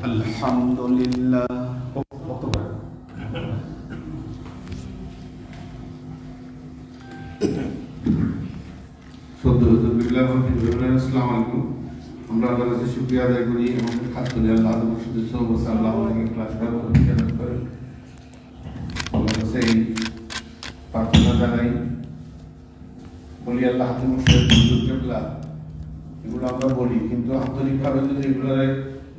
আলহামদুলিল্লাহ। আসসালামু আলাইকুম। আমরা আল্লাহর কাছে শুকরিয়া আদায় করি এবং খাদ্য আল্লাহ ক্লাস করার সেই প্রার্থনা জানাই। বলি আল্লাহ এগুলো আমরা বলি, কিন্তু আন্তরিকভাবে যদি এগুলো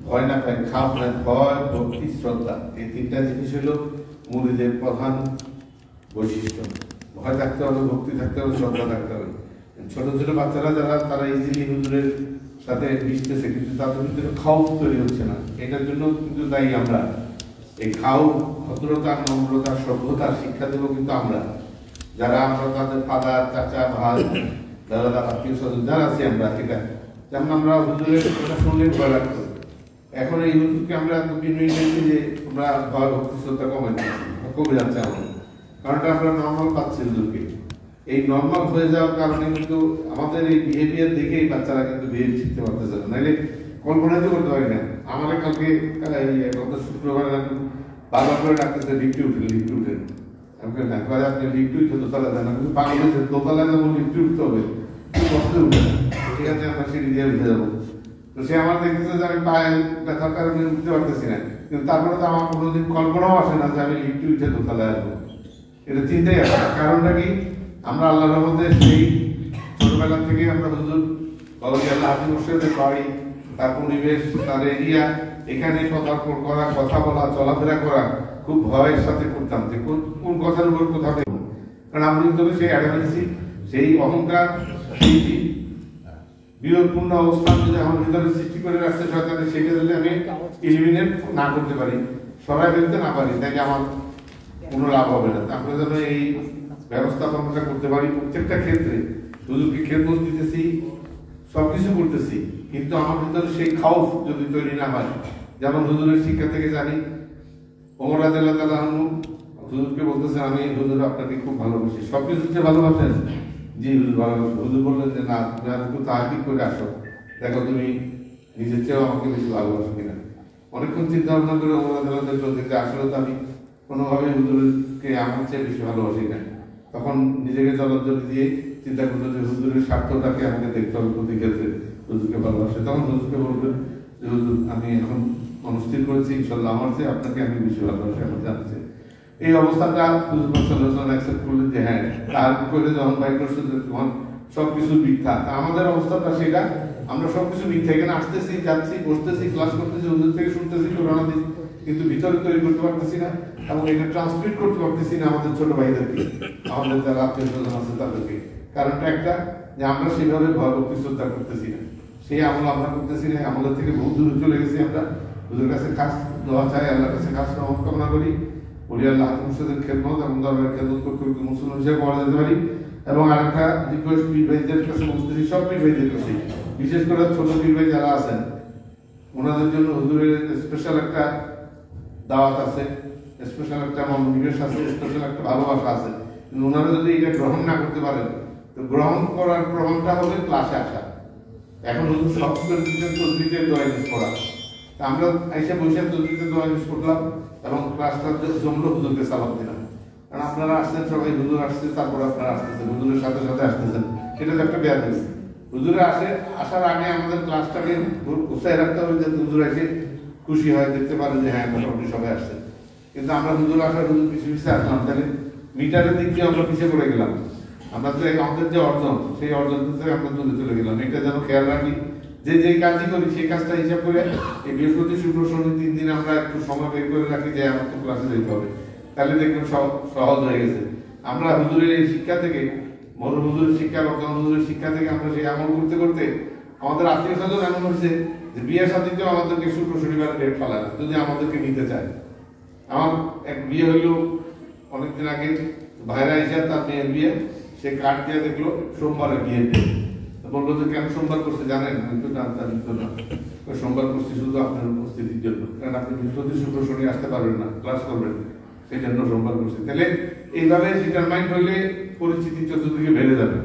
ভয় না পাই, খাপ না, ভয়, ভক্তি, শ্রদ্ধা, এই তিনটা জিনিস হলো মুরিদের প্রধান বৈশিষ্ট্য। ভয় থাকতে হবে, ভক্তি থাকতে হবে, শ্রদ্ধা থাকতে হবে। ছোট ছোট বাচ্চারা যারা, তারা ইজিলি হুজুরের সাথে মিশতেছে, কিন্তু তাদের ভিতরে খাউফ তৈরি হচ্ছে না। এটার জন্য কিন্তু দায়ী আমরা। এই খাউফ, ভদ্রতা, নম্রতা, সভ্যতার শিক্ষা দেবো কিন্তু আমরা, যারা আমরা তাদের ফাদার, চাচা, ভাই, দাদা, আত্মীয় স্বজন যারা আছি আমরা। এটা যেমন আমরা হুজুরের কথা শুনলে ভয় লাগতো, এখন এই হুজুরকে আমরা বিনয়ী যে আমরা ভয়, ভক্তি, শ্রদ্ধা কমে যাচ্ছে আমাদের, কারণটা আমরা নর্মাল পাচ্ছি হুজুরকে। এই নর্মাল হয়ে যাওয়ার কারণে কিন্তু আমাদের এই বিহেভিয়ার দেখেই বাচ্চারা কিন্তু বিহেভ শিখতে পারতেছে না, নাহলে কল্পনাই তো করতে পারি না। আমাদের কালকে গত শুক্রবার বারবার করে ডাকতেছে লিফটে উঠেন। আমাকে না করে আপনি লিফটে উঠে দোতলা দেন না, কিন্তু পাগল হয়েছে, দোতলায় যেমন লিফটে উঠতে হবে, কষ্ট উঠে না, সেখানে আমরা সিঁড়ি দিয়ে উঠে যাবো। তো সে আমার দেখতেছে যে আমি পায়ে ব্যথার কারণে উঠতে পারতেছি না, কিন্তু তারপরে তো আমার কোনোদিন কল্পনাও আসে না যে আমি লিফটে উঠে দোতলায় আসবো। এটা চিন্তাই আসে না। কারণটা কি? আমরা আল্লাহর মধ্যে সেই ছোটবেলা থেকে আমরা হুজুর বাড়ি, তার পরিবেশ, তার এরিয়া, এখানে পদার্পণ করা, কথা বলা, চলাফেরা করা খুব ভয়ের সাথে করতাম যে কোন কথার উপর কোথা পেব। কারণ আমি কিন্তু সেই অ্যাডভান্সি, সেই অহংকার, সেই বিরোধপূর্ণ অবস্থান যদি আমার ভিতরে সৃষ্টি করে রাখতে শয়তানে, সেটা যদি আমি এলিমিনেট না করতে পারি, সরাই ফেলতে না পারি, তাই আমার কোনো লাভ হবে না। আমরা যেন এই ব্যবস্থাপনাটা করতে পারি প্রত্যেকটা ক্ষেত্রে। হুজুরকে খেদমত দিতেছি, সবকিছু করতেছি, কিন্তু আমার ভিতরে সেই খাউফ যদি তৈরি না হয়। যেমন হুজুরের শিক্ষা থেকে জানি, ওমর রাদিয়াল্লাহু তাআলা আনহু হুজুরকে বলতেছে, আমি হুজুর আপনাকে খুব ভালোবাসি। সবকিছুতে ভালোবাসেন? জি হুজুর ভালোবাসি। হুজুর বললেন যে না, তুমি আর একটু তাহাজ্জুদ করে আসো, দেখো তুমি নিজের চেয়েও আমাকে বেশি ভালোবাসো কিনা। অনেকক্ষণ চিন্তা ভাবনা করে ওমর রাদিয়াল্লাহু তাআলা দেখতে, আসলে তো আমি কোনোভাবে হুজুরকে আমার চেয়ে বেশি ভালোবাসি না। তখন নিজেকে জলাঞ্জলি দিয়ে চিন্তা করলো যে হুজুরের স্বার্থটাকে আমাকে দেখতে হবে প্রতি ক্ষেত্রে, হুজুরকে ভালোবাসে। তখন হুজুরকে বলবেন যে হুজুর আমি এখন মনস্থির করেছি, ইনশাল্লাহ আমার চেয়ে আপনাকে আমি বেশি ভালোবাসি, আমার জানছে। এই অবস্থাটা হুজুর সাল্লাল্লাহু আলাইহি ওয়াসাল্লাম অ্যাকসেপ্ট করলেন যে হ্যাঁ, তার করে যখন ভাই করছে তখন সবকিছু মিথ্যা। আমাদের অবস্থাটা সেটা, আমরা সবকিছু মিথ্যা। এখানে আসতেছি, যাচ্ছি, বসতেছি, ক্লাস করতেছি, হুজুর থেকে শুনতেছি, কোরআন দিচ্ছি, কিন্তু ভিতরে তৈরি করতে পারতেছি না এবং এটা ট্রান্সমিট করতে পারতেছি না আমাদের ছোট ভাইদেরকে, আমাদের যারা আত্মীয় স্বজন আছে তাদেরকে। কারণটা একটা, যে আমরা সেভাবে ভয়, ভক্তি, শ্রদ্ধা করতেছি না, সেই আমল আমরা করতেছি না। আমাদের থেকে বহু দূরে চলে গেছি আমরা। হুজুরের কাছে খাস দোয়া চাই, আল্লাহর কাছে খাস রহমত কামনা করি। বলি আল্লাহ মুর্শিদের খেদমত এবং দরবারের খেদমত করতে করতে মুসলমান হিসেবে পড়া যেতে পারি। এবং আরেকটা রিকোয়েস্ট পীর ভাইদের কাছে বলতেছি, সব পীর ভাইদের কাছে, বিশেষ করে ছোট পীর ভাই যারা আছেন, ওনাদের জন্য হুজুরের স্পেশাল একটা দাওয়াত আছে, স্পেশাল একটা মনোনিবেশ আছে, স্পেশাল একটা ভালোবাসা আছে। কিন্তু ওনারা যদি এটা গ্রহণ না করতে পারেন, তো গ্রহণ করার প্রমাণটা হবে ক্লাসে আসা। এখন হুজুর সব করে দিচ্ছেন তসবিতে দোয়া ইউজ করা, তা আমরা এসে বসে তসবিতে দোয়া ইউজ করলাম এবং ক্লাসটা জমলো, হুজুরকে সালাম দিলাম। কারণ আপনারা আসছেন সবাই, হুজুর আসছে, তারপর আপনারা আসতেছেন, হুজুরের সাথে সাথে আসতেছেন, সেটা তো একটা বেয়াদবি। হুজুরে আসার আগে আমাদের ক্লাসটাকে গুছাই রাখতে হবে, যে হুজুর এসে খুশি হয়, দেখতে পারে যে হ্যাঁ মোটামুটি সবাই আসছে। কিন্তু আমরা হুজুর আসার হুজুর পিছিয়ে আসলাম, তাহলে মিটারের দিক দিয়ে আমরা পিছিয়ে পড়ে গেলাম। আমরা তো আমাদের যে অর্জন, সেই অর্জন থেকে আমরা দূরে চলে গেলাম। এটা যেন খেয়াল রাখি, যে কাজই করি সেই কাজটা হিসাব করে এই বৃহস্পতি, শুক্র, শনি 3 দিন আমরা একটু সময় বের করে রাখি যে আমার তো ক্লাসে যেতে হবে, তাহলে দেখবেন সহজ হয়ে গেছে। আমরা হুজুরের এই শিক্ষা থেকে, বড় হুজুরের শিক্ষা, বর্তমান হুজুরের শিক্ষা থেকে আমরা সেই আমল করতে করতে আমাদের আত্মীয় স্বজন এমন হচ্ছে যে বিয়ে শাদীতেও আমাদেরকে শুক্র শনিবারের ডেট ফেলায় যদি আমাদেরকে নিতে চায়। আমার এক বিয়ে হইল অনেকদিন আগে, ভাইরা এসে তার মেয়ের বিয়ে, সে কার্ড দিয়ে দেখলো সোমবারের বিয়ের ডেট। বললো যে কেন সোমবার করছে জানেন? কিন্তু না, সোমবার করছি শুধু আপনার উপস্থিতির জন্য, কারণ আপনি বৃহস্পতি, শুক্র, শনি আসতে পারবেন না, ক্লাস করবেন, সেই জন্য সোমবার করছি। তাহলে এইভাবে ডিটারমাইন্ড হইলে পরিস্থিতি চতুর্দিকে বেড়ে যাবে।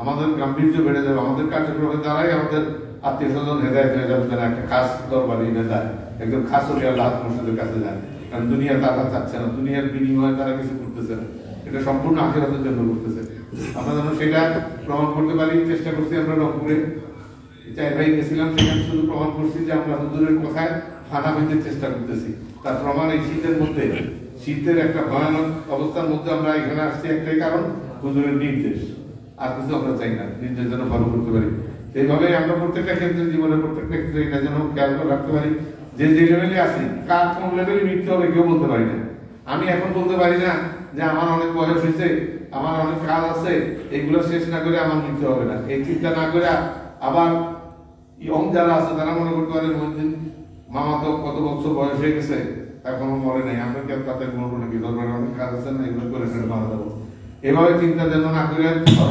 আমাদের গাম্ভীর্য বেড়ে যাবে, আমাদের কার্যক্রমের দ্বারাই আমাদের আত্মীয় স্বজন হেদায়ত হয়ে যাবে, যেন একটা খাস দরবারে এনে যায়, একজন খাস হলে আল্লাহ মুর্শিদের কাছে যায়। কারণ দুনিয়া তারা চাচ্ছে না, দুনিয়ার বিনিময়ে তারা কিছু করতেছে না, এটা সম্পূর্ণ আখিরাতের জন্য করতেছে। আমরা যেন সেটা প্রমাণ করতে পারি, চেষ্টা করছি। আমরা রংপুরে 4 ভাই গেছিলাম, সেখানে শুধু প্রমাণ করছি যে আমরা হুজুরের কথায় ফানা হইতে চেষ্টা করতেছি। তার প্রমাণ এই শীতের মধ্যে, শীতের একটা ভয়ানক অবস্থার মধ্যে আমরা এখানে আসছি একটাই কারণ, হুজুরের নির্দেশ। আর কিছু আমরা চাই না, নির্দেশ যেন ফলো করতে পারি। এইভাবে আমরা প্রত্যেকটা ক্ষেত্রে, জীবনের প্রত্যেকটা ক্ষেত্রে এটা যেন খেয়াল করে রাখতে পারি যে যে লেভেলে আছি, কার কোন লেভেলে মৃত্যু হবে কেউ বলতে পারি না। আমি এখন বলতে পারি না যে আমার অনেক বয়স হয়েছে, আমার অনেক কাজ আছে, এগুলো শেষ না করে আমার মৃত্যু হবে না, এই চিন্তা না করে আবার ইয়ং যারা আছে তারা মনে করতে পারে মামা তো কত বছর বয়স হয়ে গেছে এখনো মরে নাই, আমরা কেউ তাতে মরবো নাকি, দরবারে অনেক কাজ আছে না, এগুলো করে ফেলে মারা যাবো। এভাবে চিন্তা যেন না করে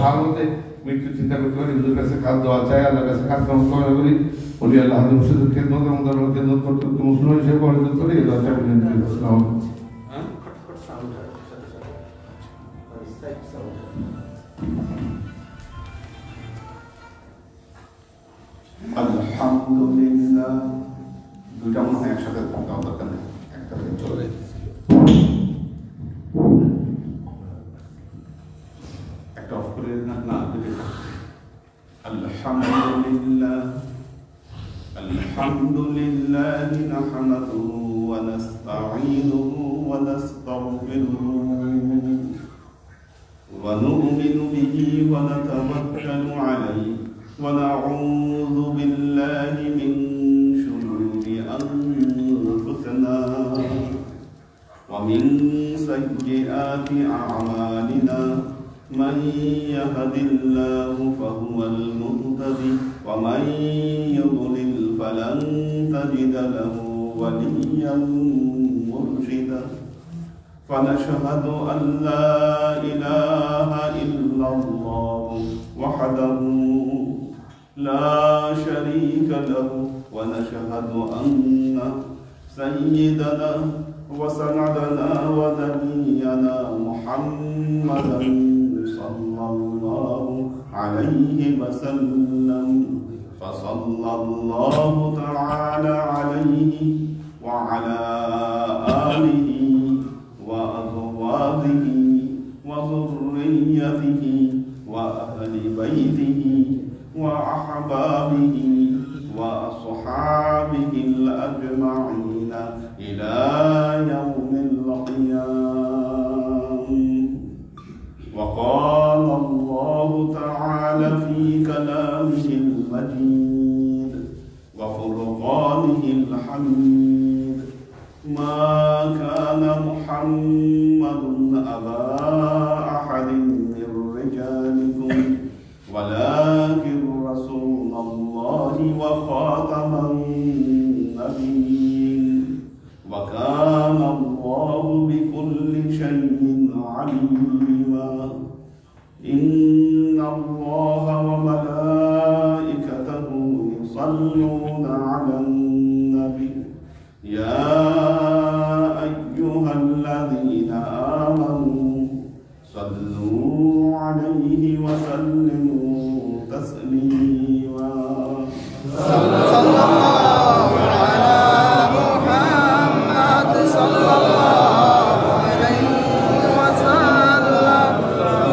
ভালোতে মৃত্যু চিন্তা করতে পারি, হুজুরের কাছে কাজ দেওয়া চাই, আল্লাহর কাছে কাজ কামনা করি, বলি আল্লাহ মুর্শিদের খেদমত এবং দরবার খেদমত করতে মুসলিম হিসেবে পরিণত করি। এই দরজা বিনতি করি। আসসালামু আলাইকুম। আলহামদুলিল্লাহ। দুইটা মনে হয় একসাথে দেওয়া দরকার নেই, একটা চলে একটা অফ করে না। আলহামদুলিল্লাহ আলহামদুলিল্লাহ নাহমাদুহু ওয়া নাস্তাঈনুহু ওয়া নাস্তাগফিরুহু ওয়া নু'মিনু বিহি ওয়া নাতাওয়াক্কালু আলাইহি ونعوذ بالله من شرور أنفسنا ومن سيئات أعمالنا من يهد الله فهو المهتدي ومن يضلل فلن تجد له وليا مرشدا فنشهد أن لا إله إلا الله وحده لا شريك له ونشهد أن سيدنا وسندنا ونبينا محمدا صلى الله عليه وسلم فصلى الله تعالى عليه وعلى آله وأزواجه وذريته وأهل بيته وأحبابه وأصحابه الأجمعين إلى يوم القيامة. وقال الله تعالى في كلامه المجيد وفرقانه الحميد ما كان محمد أبا أحد من رجالكم ولكن رسول الله وخاتم النبيين وكان الله بكل شيء عليما. إن الله وملائكته يصلون على النبي يا أيها الذين آمنوا صلوا عليه وسلموا تسليما. صلى الله على محمد صلى الله عليه وسلم.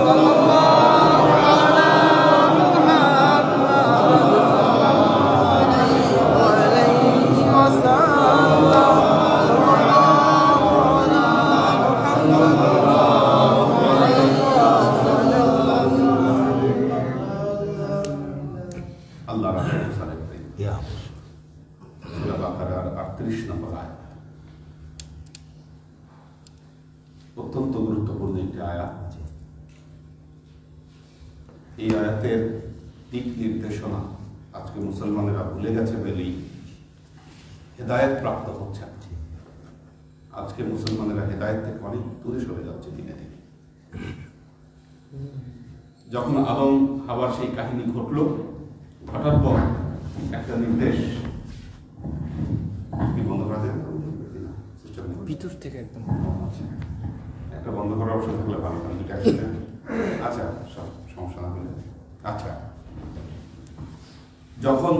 صلى الله على محمد عليه وسلم. আল্লাহ রাসূল সাল্লাল্লাহু আলাইহি ওয়াসাল্লাম সূরা বাকারার 38 নম্বর আয়াত, অত্যন্ত গুরুত্বপূর্ণ একটি আয়াত। এই আয়াতের দিক নির্দেশনা আজকে মুসলমানেরা ভুলে গেছে বলেই হেদায়েত প্রাপ্ত হচ্ছে। আজকে মুসলমানেরা হেদায়েত থেকে অনেক দূরে সরে যাচ্ছে দিনে দিনে। যখন আদম হাওয়ার সেই কাহিনী ঘটলো, ঘটার পর একটা নির্দেশ বন্ধ করা যায় ভিতর থেকে একদম একটা বন্ধ করার অবস্থা থাকলে ভালো। আচ্ছা, সব সমস্যা না হলে আচ্ছা, যখন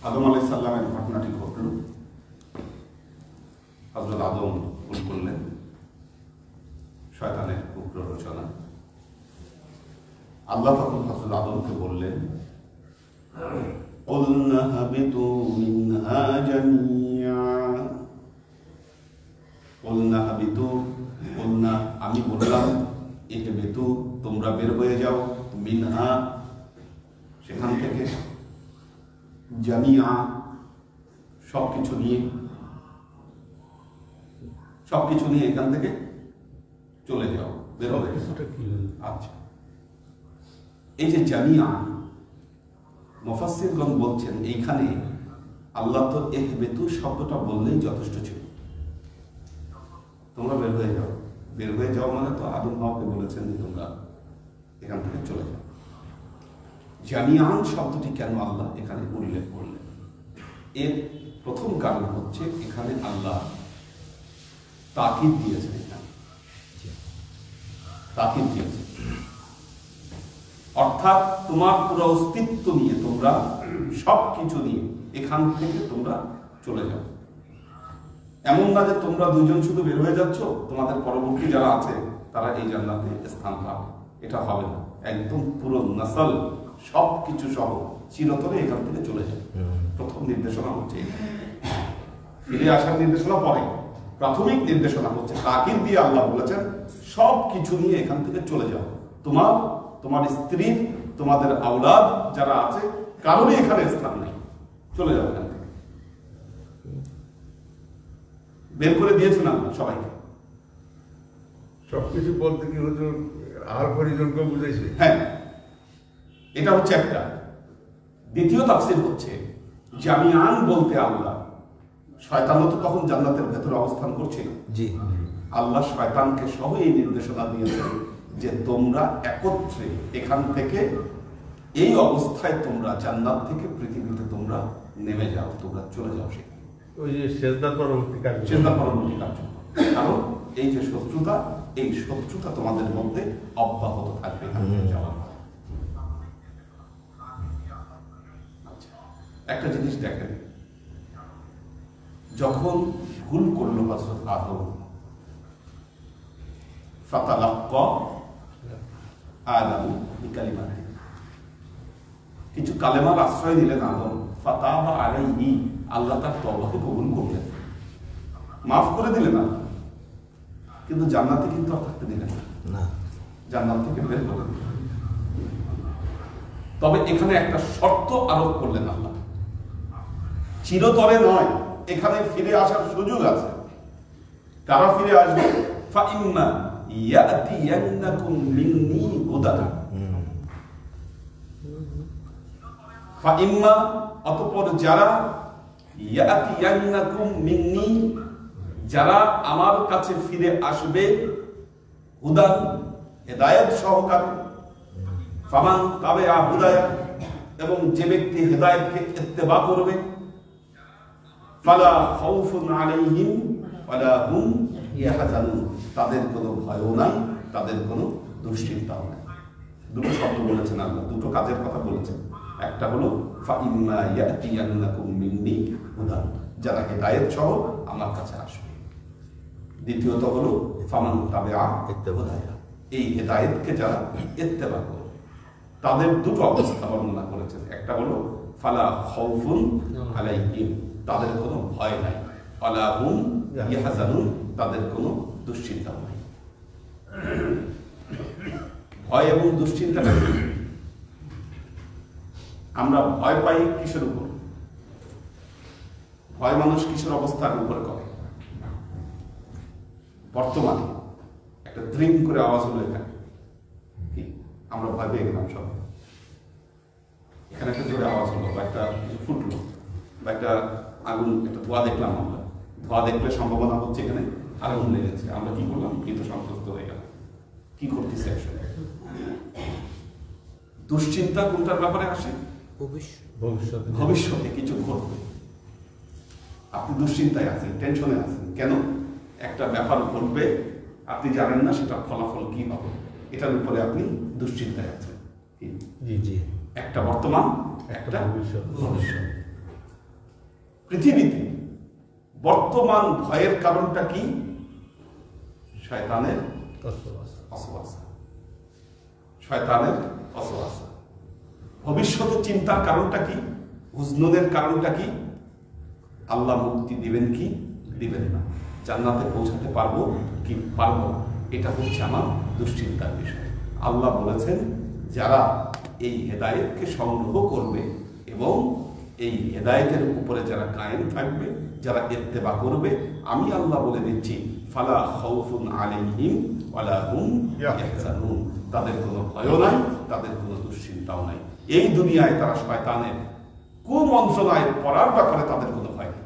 আদম আলাইহিস সালামের ঘটনাটি ঘটল, হযরত আদম ভুল করলেন, শয়তানের উগ্র রচনা। আল্লাহ তখন হযরত আদমকে বললেন, قُلْنَا اهْبِطُوا مِنْهَا جَمِيعًا। قُلْنَا اهْبِطُوا، قُلْنَا আমি বললাম, ইহবিতু তোমরা বের হয়ে যাও, মিনহা সেখান থেকে, জামিয়া সবকিছু নিয়ে এখান থেকে চলে যাও, বের হয়ে যাও। আচ্ছা, এই যে জামিয়া, মুফাসসিরগণ বলছেন এইখানে আল্লাহ তো ইহবিতু শব্দটা বললেই যথেষ্ট ছিল, তোমরা বের হয়ে যাও। বের হয়ে যাও মানে তো আদম হাওয়াকে বলেছেন যে তোমরা এখান থেকে চলে যাও। জামিয়ান শব্দটি কেন আল্লাহ এখানে উল্লেখ করলেন? এর প্রথম কারণ হচ্ছে এখানে আল্লাহ তাকিদ দিয়েছেন, এখানে তাকিদ দিয়েছেন, অর্থাৎ তোমার পুরো অস্তিত্ব নিয়ে, তোমরা সবকিছু নিয়ে এখান থেকে তোমরা চলে যাও। এমন না যে তোমরা দুইজন শুধু বের হয়ে যাচ্ছ, তোমাদের পরবর্তী যারা আছে তারা এই জান্নাতে স্থান পাবে, এটা হবে না। একদম পুরো নাসল সবকিছু সহ চিরতরে এখান থেকে চলে যাবে। প্রথম নির্দেশনা হচ্ছে ফিরে আসার নির্দেশনা পরে, প্রাথমিক নির্দেশনা হচ্ছে তাকিদ দিয়ে আল্লাহ বলেছেন সব কিছু নিয়ে এখান থেকে চলে যাও। তোমার স্ত্রী, তোমাদের আওলাদ যারা আছে, কারণে এখানে স্থান নেই, চলে যাও এখান থেকে। বের করে দিয়েছেন আল্লাহ সবাইকে। সবকিছু বলতে কি হুজুর আর পরিজনকে বুঝাইছে? হ্যাঁ, এটা হচ্ছে একটা। দ্বিতীয় তাফসীর হচ্ছে জামিয়ান বলতে আল্লাহ, শয়তানও তো তখন জান্নাতের ভেতরে অবস্থান করছিল, জি, আল্লাহ শয়তানকে সহ এই নির্দেশনা দিয়েছেন যে তোমরা একত্রে এখান থেকে, এই অবস্থায় তোমরা জান্নাত থেকে পৃথিবীতে তোমরা নেমে যাও, তোমরা চলে যাও সেখানে। ওই যে সেজদার পরবর্তী কাজ, চিন্তা পরবর্তী কার্য। কারণ এই যে শত্রুতা, এই শত্রুতা তোমাদের মধ্যে অব্যাহত থাকবে। আচ্ছা, একটা জিনিস দেখেন, যখন ভুল করলো হযরত আদম, ফাতালাক্কা আদম বিকালিমাতিন, কিছু কালেমার আশ্রয় দিলেন আদম, ফাতাবা আলাইহি, আল্লাহ তার তওবাকে কবুল করলেন, মাফ করে দিলেন না, কিন্তু জান্নাতে কিন্তু আর থাকতে দিলেন না, জান্নাত থেকে বের করে দিলেন। তবে এখানে একটা শর্ত আরোপ করলেন আল্লাহ, চিরতরে নয়, এখানে ফিরে আসার সুযোগ আছে। কারা ফিরে আসবে? ফাইম্মা ইয়াতিয়ান্নাকুম মিন্নী হুদান, ফাইম্মা অতঃপর যারা, ইয়াতিয়ান্নাকুম মিন্নী যারা আমার কাছে ফিরে আসবে, হুদান হেদায়েত সহকারে, ফামান তাবিআ হুদায়া এবং যে ব্যক্তি হেদায়েতকে ইত্তেবা করবে, ফালা খাউফুন আলাইহিম ওয়ালা হুম ইয়াহজানুন, তাদের কোনো ভয়ও নাই, তাদের কোনো দুশ্চিন্তাও নাই। দুটো শব্দ বলেছেন আল্লাহ, দুটো কাজের কথা বলেছেন। একটা হলো ফাইম্মা ইয়াতিয়ান্নাকুম মিন্নী হুদান, যারা হেদায়েত সহ আমার কাছে আসবে। দ্বিতীয়ত হলো ফামান তাবিআ হুদায়া, এই হেদায়েতকে যারা ইত্তেবা করবে, তাদের দুটো অবস্থা বর্ণনা করেছেন। একটা হলো ফালা খাউফুন আলাইহিম, তাদের কোনো ভয় নাই, ওয়ালা হুম ইয়াহজানুন, তাদের কোনো দুশ্চিন্তাও নাই। ভয় এবং দুশ্চিন্তাটা, আমরা ভয় পাই কিসের উপর? ভয় মানুষ কিসের অবস্থার উপর করে? বর্তমানে একটা দ্রিং করে আওয়াজ হলো, এখানে কি আমরা ভয় পেয়ে গেলাম সব। এখানে একটা জোরে আওয়াজ হলো, বা একটা ফুটলো, বা একটা আগুন, একটা ধোঁয়া দেখলাম আমরা, ধোঁয়া দেখলে সম্ভাবনা হচ্ছে এখানে আগুন লেগেছে। আমরা কি করলাম? কিন্তু সন্তুষ্ট হয়ে গেলাম। কি করতেছে আসলে? দুশ্চিন্তা কোনটার ব্যাপারে আসে? ভবিষ্যতে কিছু ঘটবে, আপনি দুশ্চিন্তায় আছেন, টেনশনে আছেন। কেন? একটা ব্যাপার ঘটবে, আপনি জানেন না সেটা ফলাফল কি হবে, এটার উপরে আপনি দুশ্চিন্তায় আছেন। জি জি একটা বর্তমান, একটা ভবিষ্যৎ। পৃথিবীতে বর্তমান ভয়ের কারণটা কি? শয়তানের অসওয়াসা। শয়তানের অসওয়াসা। ভবিষ্যতে চিন্তার কারণটা কি? হুজনুনের কারণটা কি? আল্লাহ মুক্তি দিবেন কি দিবেন না, জান্নাতে পৌঁছাতে পারবো কি পারবো না, এটা হচ্ছে আমার দুশ্চিন্তার বিষয়। আল্লাহ বলেছেন যারা এই হেদায়েতকে সংগ্রহ করবে এবং এই হেদায়েতের উপরে যারা কায়েম থাকবে, যারা ইত্তেবা করবে, আমি আল্লাহ বলে দিচ্ছি ফালা খাউফুন আলাইহিম ওয়ালা হুম ইয়াহজানুন, তাদের কোনো ভয় নাই, তাদের কোনো দুশ্চিন্তাও নাই। এই দুনিয়ায় তারা শয়তানের কুমন্ত্রণায় পড়ার ব্যাপারে তাদের কোনো ভয় নেই।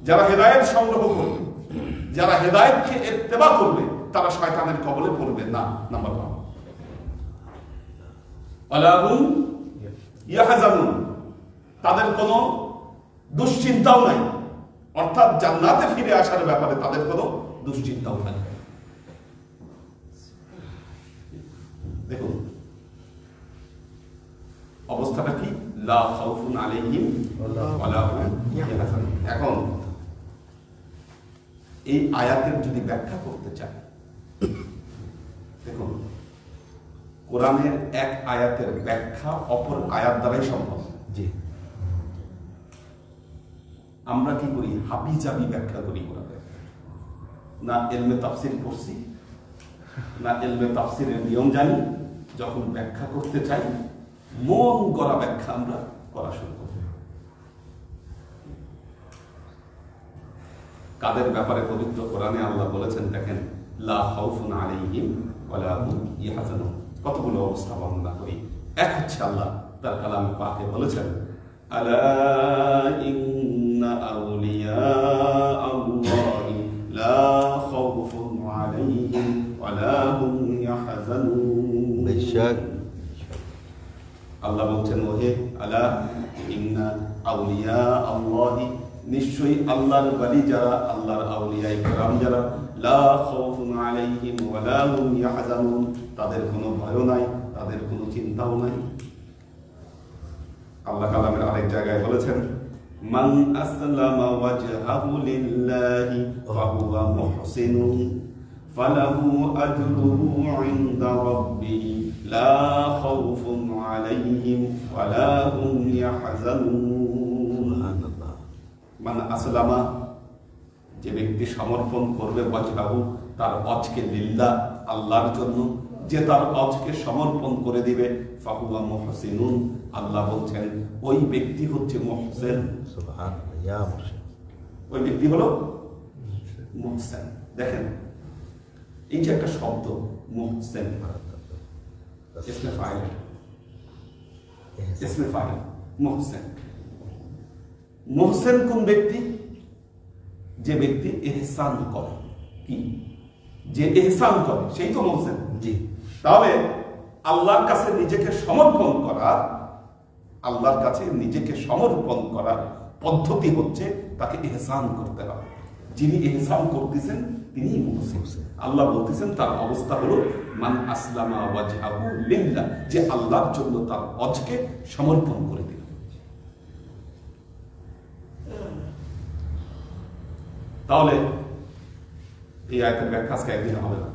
যারা হেদায়েত সংগ্রহ করবে, যারা হেদায়েতকে ইত্তেবা করবে, তারা শয়তানের কবলে পড়বে না। নাম্বার 1। ওয়ালা হুম ইয়াহজানুন, তাদের কোনো দুশ্চিন্তাও নাই, অর্থাৎ জান্নাতে ফিরে আসার ব্যাপারে তাদের কোনো দুশ্চিন্তাও নাই। দেখুন অবস্থাটা কি? লা খাউফুন আলাইহিম ওয়ালা হুম ইয়াহজানুন। এখন এই আয়াতের যদি ব্যাখ্যা করতে চাই, দেখুন কোরআনের এক আয়াতের ব্যাখ্যা অপর আয়াত দ্বারাই সম্ভব। জি, আমরা কি করি? হাবি জাবি ব্যাখ্যা করি কোরআনের। না ইলমে তাফসীর পড়ছি, না ইলমে তাফসীরের নিয়ম জানি। যখন ব্যাখ্যা করতে চাই মন গড়া ব্যাখ্যা আমরা করা শুরু করি। কাদের ব্যাপারে পবিত্র কোরআনে আল্লাহ বলেছেন দেখেন, লা খাউফুন আলাইহিম ওয়ালা হুম ইয়াহজানুন। কতগুলো অবস্থা বর্ণনা করি। এক হচ্ছে আল্লাহ তার কালামে পাকে বলেছেন আলা ইন্না আউলিয়া আল্লাহি লা খাউফুন আলাইহিম ওয়ালা হুম ইয়াহজানুন। বেশক আল্লাহ বলছেন ওহে আলা ইন্না আউলিয়া আল্লাহি, নিশ্চয়ই আল্লাহর ওলি যারা, আল্লাহর আউলিয়া ইকরাম যারা, লা খাউফুন আলাইহিম ওয়ালা হুম ইয়াহজানুন, তাদের কোনো ভয় নাই, তাদের কোনো চিন্তাও নাই। আল্লাহ কালামের আরেক জায়গায় বলেছেন মান আসলামা ওয়াজহাহু লিল্লাহি ফাহুয়া মুহসিনুন ফালাহু আজরুহু ইনদা রাব্বিহি লা খাউফুন আলাইহিম ওয়ালা হুম ইয়াহজানুন। মান আসলামা, যে ব্যক্তি সমর্পণ করবে, ওয়াজহাহু, তার ওয়াজকে লিল্লাহ, আল্লাহর জন্য, যে তার ওয়াজকে সমর্পণ করে দিবে, ফাহুয়া মুহসিনুন, আল্লাহ বলছেন ওই ব্যক্তি হচ্ছে মুহসিন। সুবহানাল্লাহ, ইয়া মুর্শিদ, ওই ব্যক্তি হলো মুহসিন। দেখেন এই যে একটা শব্দ মুহসিন, ইসমে ফাইল, ইসমে ফাইল মুহসিন। মুহসিন কোন ব্যক্তি? যে ব্যক্তি ইহসান করে। কি? যে ইহসান করে সেই তো মুহসিন। জি, তাহলে আল্লাহর কাছে নিজেকে সমর্পণ করা, আল্লাহর কাছে নিজেকে সমর্পণ করার পদ্ধতি হচ্ছে তাকে ইহসান করতে হবে। যিনি ইহসান করতেছেন তিনি মুহসিন। আল্লাহ বলতেছেন তার অবস্থা হলো মান আসলামা ওয়াজহাহু লিল্লাহ, যে আল্লাহর জন্য তার ওয়াজকে সমর্পণ করে দিল। তাহলে এই আয়াতের ব্যাখ্যা আজকে একদিন হবে না,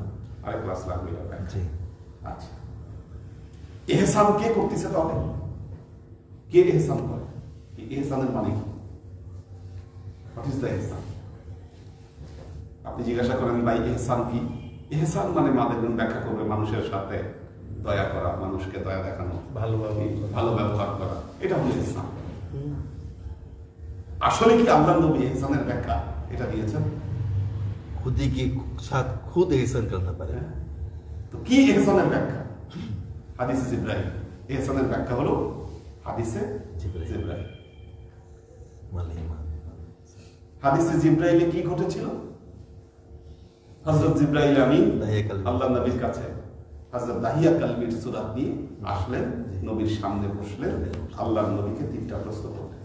আরেক ক্লাস লাগবে। আচ্ছা, ইহসান কে করতেছে? তাহলে কে ইহসান করে? ইহসানের মানে কি? হোয়াট ইজ দ্য ইহসান? আপনি জিজ্ঞাসা করেন ভাই ইহসান কি? ইহসান মানে মাদের ব্যাখ্যা করবে মানুষের সাথে দয়া করা, মানুষকে দয়া দেখানো, ভালো ব্যবহার করা, এটা হলো ইহসান। আসলে কি আল্লাহ নবী ইহসানের ব্যাখ্যা এটা দিয়েছেন? खुदी के साथ खुद एहसान करना पड़े। তো কি ইহসানের ব্যাখ্যা? হাদিসে জিবরাইল। ইহসানের ব্যাখ্যা হলো হাদিসে জিবরাইল। হাদিসে জিবরাইলে কি ঘটেছিল? হযরত জিবরাইল আমিন আল্লাহ নবীর কাছে হযরত দাহিয়া কালবির সূরা দিয়ে আসলেন, নবীর সামনে বসলেন, আল্লাহর নবীকে তিনটা প্রশ্ন করলেন।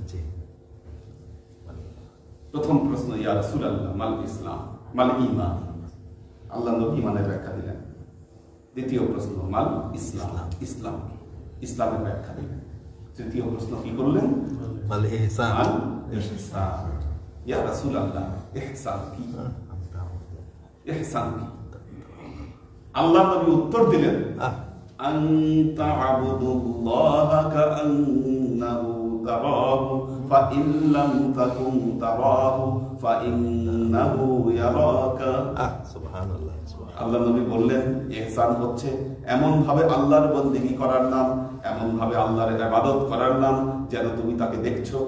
প্রথম প্রশ্ন, ইয়া রাসূলুল্লাহ মাল ইসলাম মাল ঈমান। আল্লাহ নবী ঈমানের ব্যাখ্যা দিলেন। দ্বিতীয় প্রশ্ন মাল ইসলাম, ইসলাম কি? ইসলামের ব্যাখ্যা দিলেন। তৃতীয় প্রশ্ন কি করলেন? মাল ইহসান। মাল ইহসান। ইয়া রাসূলুল্লাহ, ইহসান কি? ইহসান কি? আল্লাহ নবী উত্তর দিলেন, আন তা'বুদুল্লাহা কাআন্নাহু তারাহু ফাইন লাম তাকুন তারাহু ফাইন্নাহু ইয়ারাকা। সুবহানাল্লাহ। আল্লাহ নবী বললেন ইহসান হচ্ছে এমন ভাবে আল্লাহর বন্দেগী করার নাম, এমন ভাবে আল্লাহর ইবাদত করার নাম যেন তুমি তাকে দেখছো।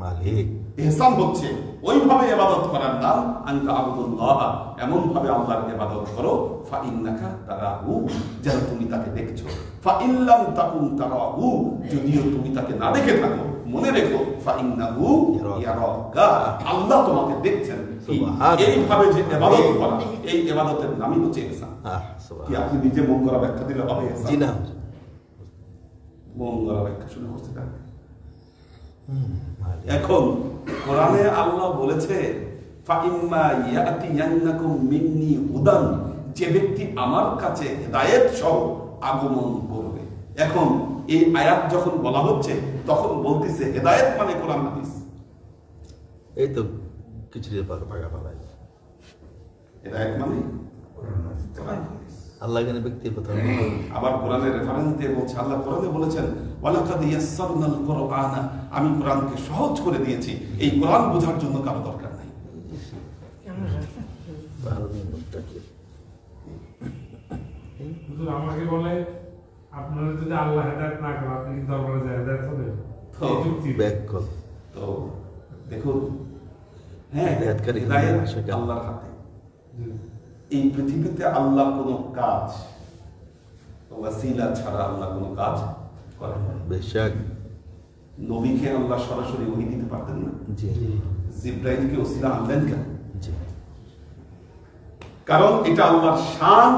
মালিক। ইহসান হচ্ছে ওইভাবে ইবাদত করার নাম, আনতা আবুদুল্লাহ, এমন ভাবে আল্লাহর ইবাদত করো, ফাইন্নাকা তারাহু, যেন তুমি তাকে দেখছো। ফাইন লাম তাকুন তারাহু, যদিও তুমি তাকে না দেখে থাকো, মনে রেখো ফাইন্নাহু ইয়ারাকা, আল্লাহ তোমাকে দেখছেন। এইভাবে যে ইবাদত করা, এই ইবাদতের নামই হচ্ছে ইহসান। কি আপনি নিজে মন করা ব্যাখ্যা দিলে হবে ইহসান? জি না, মন করা ব্যাখ্যা শুনে বুঝতে পারবে। এখন কোরআনে আল্লাহ বলেছে ফাইম্মা ইয়াতিয়ান্নাকুম মিন্নি হুদান, যে ব্যক্তি আমার কাছে হেদায়েত সহ আগমন করবে। এখন এই আয়াত যখন বলা হচ্ছে তখন বলতেছে হেদায়েত মানে কোরআন হাদিস। এই তো কিছুদিন পর ভাগা পালাই। হেদায়েত মানে আল্লাহ এখানে ব্যক্তির কথা। আবার কোরআনের রেফারেন্স দিয়ে বলছে, আল্লাহ কোরআনে বলেছেন ওয়ালাকাদ ইয়াসসারনাল কুরআনা, আমি কোরআনকে সহজ করে দিয়েছি, এই কোরআন বোঝার জন্য কারো দরকার নাই। আমাকে বলে আপনারা যদি আল্লাহ হেদায়েত না করেন আপনি কি দরবারে যায় হেদায়েত হবে? তো দেখুন, হ্যাঁ, হেদায়েতকারী আল্লাহর হাতে। এই পৃথিবীতে আল্লাহ কোনো কাজ ওয়াসিলা ছাড়া আল্লাহ কোনো কাজ করেন না। বেশক নবীকে আল্লাহ সরাসরি ওহী দিতে পারতেন না। জি। জিবরাইলকে ওসিলা আনলেন কেন? জি। কারণ এটা আল্লাহর শান,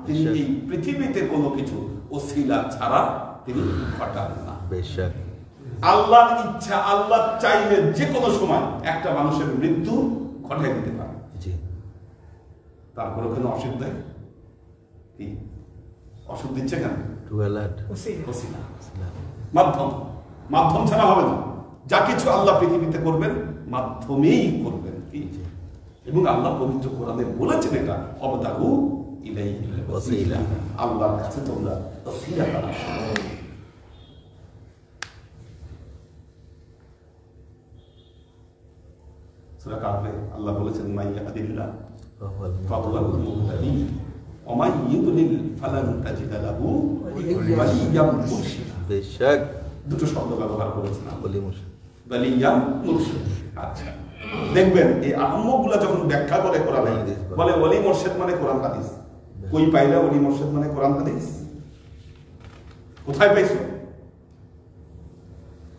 তিনি এই পৃথিবীতে কোনো কিছু ওসিলা ছাড়া তিনি ঘটান না। বেশক আল্লাহর ইচ্ছা, আল্লাহ চাইলে যে কোনো সময় একটা মানুষের মৃত্যু ঘটাই দিতে পারে। জি। তারপর ওখানে অসুখ দেয়, কি অসুখ দিচ্ছে কেন? ওসিলা, মাধ্যম, মাধ্যম ছাড়া হবে না। যা কিছু আল্লাহ পৃথিবীতে করবেন মাধ্যমেই করবেন। কি এবং আল্লাহ পবিত্র কোরআনে বলেছেন এটা, অবতাহু ইলাইহিল ওয়াসিলা, আল্লাহর কাছে তোমরা ওসিলা তালাশ করো। সূরা কাহফে আল্লাহ বলেছেন মাইয়াহদিল্লাহ ফাহুয়াল মুহতাদি ওয়া মান ইউদ্লিল ফালান তাজিদা লাহু ওয়ালিয়্যাম মুরশিদা। বেশক দুটো শব্দ ব্যবহার করেছেন বলি মুশা ওয়ালিয়্যাম মুরশিদ। আচ্ছা, দেখবেন এই আহম্মকগুলা যখন ব্যাখ্যা করে কোরআনে বলে ওলি মুরশিদ মানে কোরআন হাদিস, কই পাইলা ওলি মুরশিদ মানে কোরআন হাদিস? কোথায় পাইছো?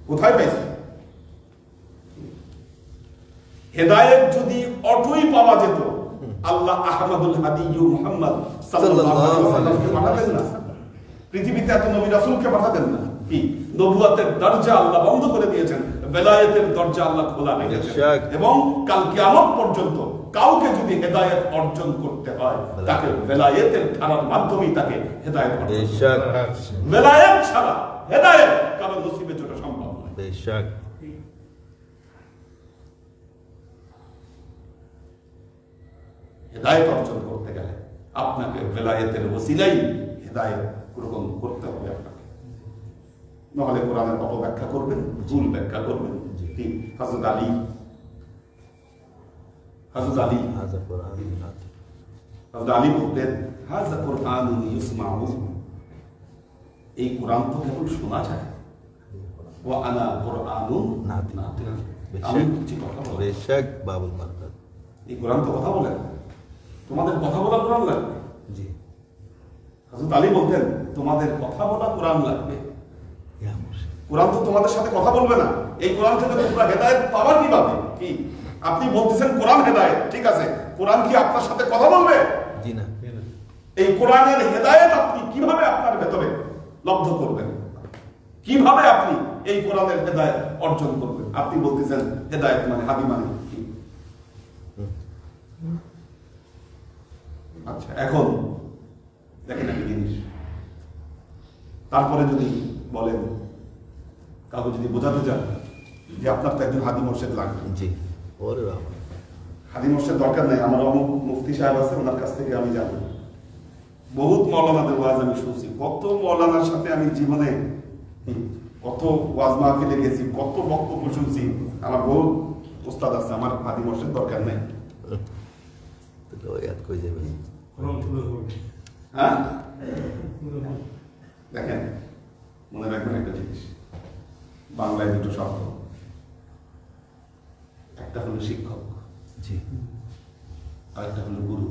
কোথায় পাইছো? হেদায়েত যদি অটুই পাওয়া যেত, আল্লাহ আহমদুল হাদি মুহাম্মদ সাল্লাল্লাহু আলাইহি ওয়াসাল্লামকে পাঠাতেন না? পৃথিবীতে এত নবী রাসূলকে পাঠাতেন না? কি নবুয়তের দরজা আল্লাহ বন্ধ করে দিয়েছেন, বেলায়েতের দরজা আল্লাহ খোলা রেখেছেন। এবং কাল কিয়ামত পর্যন্ত কাউকে যদি হেদায়েত অর্জন করতে হয়, তাকে বেলায়েতের ধারার মাধ্যমেই তাকে হেদায়েত অর্জন করতে হবে। বেলায়েত ছাড়া হেদায়েত কারো নসিবে জোটা সম্ভব নয়। বেশক হেদায়েত অর্জন করতে গেলে আপনাকে বেলায়েতের ওসিলাই হেদায়েত গ্রহণ করতে হবে আপনাকে, নাহলে কোরআনের অপব্যাখ্যা করবেন, ভুল ব্যাখ্যা করবেন। ঠিক হযরত আলী বলতেন হাযা কুরআনুন ইউসমাউ, এই কোরআন তো কেবল শোনা যায়, ওয়া আনা কুরআনুন নাতিক, আমি কিছু কথা বলি। বেশক বাবুল মারফত, এই কোরআন তো কথা বলে, তোমাদের কথা বলা কোরআন লাগবে। জি। হযরত আলী বলতেন তোমাদের কথা বলা কোরআন লাগবে, ইয়া মুর্শিদ। কোরআন তো তোমাদের সাথে কথা বলবে না। এই কোরআন থেকে তোমরা হেদায়েত পাবার কিভাবে? কি আপনি বলতেছেন কোরআন হেদায়েত, ঠিক আছে, কোরআন কি আপনার সাথে কথা বলবে? জি না। এই কোরআনের হেদায়েত আপনি কিভাবে আপনার ভেতরে লব্ধ করবেন? কিভাবে আপনি এই কোরআনের হেদায়েত অর্জন করবেন? আপনি বলতেছেন হেদায়েত মানে হাদি মানে কি? আচ্ছা, এখন দেখেন একটা জিনিস, তারপরে যদি বলেন কাউকে যদি বোঝাতে চান যে আপনার তো একজন হাদি মোর্শেদ লাগবে, জি ওরে বাবা হাদি মোর্শেদ দরকার নেই, আমার অমুক মুফতি সাহেব আছে, ওনার কাছ থেকে আমি যাবো। বহুত মৌলানাদের ওয়াজ আমি শুনছি, কত মৌলানার সাথে আমি জীবনে কত ওয়াজ মাহফিলে গেছি, কত বক্তব্য শুনছি, আমার বহুত উস্তাদ আছে, আমার হাদি মোর্শেদ দরকার নেই। তো ইয়াদ করে যাবেন হ্যাঁ দেখেন, মনে রাখবেন একটা জিনিস, বাংলায় দুটো শব্দ, একটা হলো শিক্ষক, জি আর একটা হলো গুরু।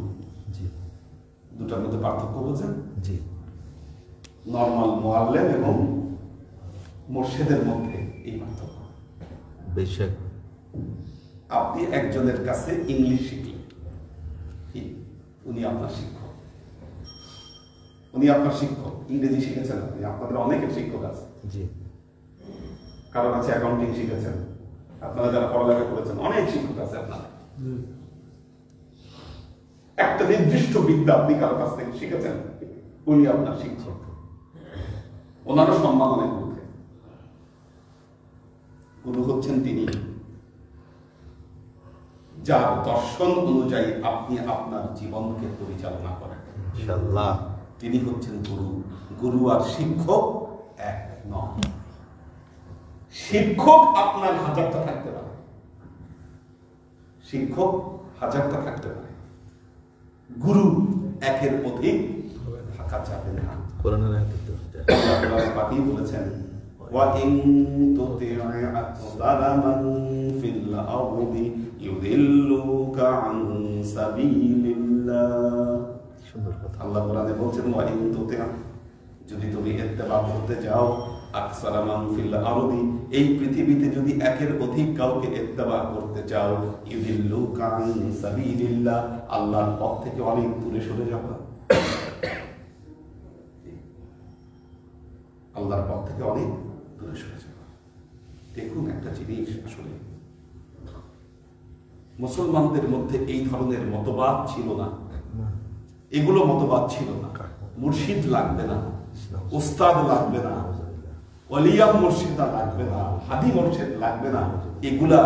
জি দুটার মধ্যে পার্থক্য বোঝেন? জি নর্মাল মুআল্লিম এবং মুর্শিদের মধ্যে এই পার্থক্য। বেশক আপনি একজনের কাছে ইংলিশ শিখলেন, কি উনি আপনার শিক্ষক, উনি আপনার শিক্ষক, ইংরেজি শিখেছেন আপনি, আপনাদের অনেকের শিক্ষক আছে, জি কারো কাছে অ্যাকাউন্টিং শিখেছেন, আপনারা যারা পড়ালেখা করেছেন অনেক শিক্ষক আছে আপনার। একটা নির্দিষ্ট বিদ্যা আপনি কারো কাছ থেকে শিখেছেন, উনি আপনার শিক্ষক, ওনারও সম্মান অনেক উঠে। গুরু হচ্ছেন তিনি যার দর্শন অনুযায়ী আপনি আপনার জীবনকে পরিচালনা করেন, ইনশাআল্লাহ তিনি হচ্ছেন গুরু। গুরু আর শিক্ষক এক নয়। শিক্ষক আপনার হাজারটা থাকতে পারে, শিক্ষক হাজারটা থাকতে পারে, গুরু একের অধিক থাকা যাবে না। কোরআনের আয়াতে তো আল্লাহ পাকেই বলেছেন, ওয়া ইন তুতি'আ আকসারা মান ফিল আরদি ইউদিল্লুকা আন সাবিলিল্লাহ। সুন্দর কথা। আল্লাহ কোরআনে বলছেন, ওয়া ইন তুতি'আ, যদি তুমি ইত্তেবা করতে যাও, আকসারা মান ফিল আরদি, এই পৃথিবীতে যদি একের অধিক কাউকে ইত্তেবা করতে চাও, ইউদিল্লুকা আন সাবিলিল্লাহ, আল্লাহর পথ থেকে অনেক দূরে সরে যাবে, আল্লাহর পথ থেকে অনেক দূরে সরে যাবে। দেখুন একটা জিনিস, আসলে মুসলমানদের মধ্যে এই ধরনের মতবাদ ছিল না, এগুলো মতবাদ ছিল না। মুর্শিদ লাগবে না, উস্তাদ লাগবে না, ওলিয়া মুর্শিদা লাগবে না, হাদি মুর্শিদ লাগবে না, এগুলা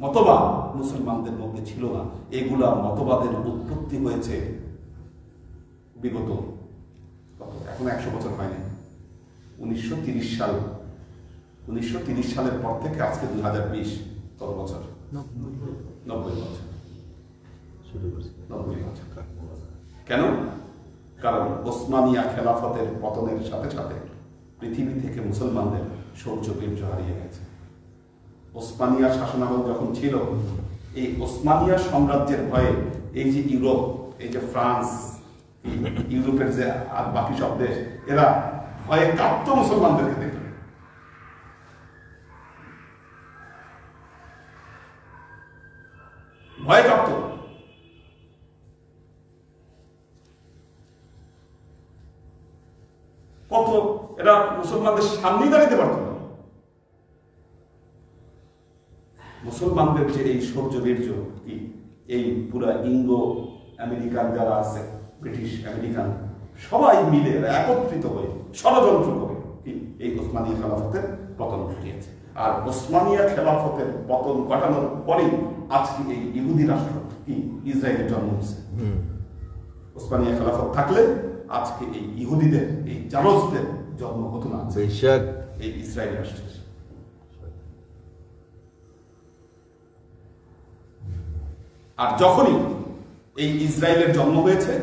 মতবাদ মুসলমানদের মধ্যে ছিল না। এগুলা মতবাদের উৎপত্তি হয়েছে বিগত এখন 100 বছর হয়নি, 1930 সাল, 1930 সালের পর থেকে আজকে 2020 কত বছর? 90 বছর। শুরু করছি 90 বছর। কেন? কারণ ওসমানিয়া খেলাফতের পতনের সাথে সাথে পৃথিবী থেকে মুসলমানদের শৌর্য বীর্য হারিয়ে গেছে। ওসমানিয়া শাসনামল যখন ছিল, এই ওসমানিয়া সাম্রাজ্যের ভয়ে এই যে ইউরোপ, এই যে ফ্রান্স, ইউরোপের যে আর বাকি সব দেশ, এরা ভয়ে কাঁপত মুসলমানদেরকে দেখে। ভয়ে কাঁপত। কত এরা মুসলমানদের সামনেই দাঁড়াতে পারত না। মুসলমানদের যে এই শৌর্য বীর্য, এই পুরা ইন্দো আমেরিকান যারা আছে, ব্রিটিশ আমেরিকান, সবাই মিলে একত্রিত হয়ে ষড়যন্ত্র করে এই ওসমানিয়া খেলাফতের পতন ঘটিয়েছে। আর ওসমানিয়া খেলাফতের পতন ঘটানোর পরেই আজকে এই ইহুদি রাষ্ট্র ইসরায়েলের জন্ম হয়েছে। ওসমানিয়া খেলাফত থাকলে আজকে এই ইহুদিদের, এই জারজদের জন্ম হতো না এই ইসরায়েল রাষ্ট্রের। আর যখনই এই ইসরায়েলের জন্ম হয়েছে,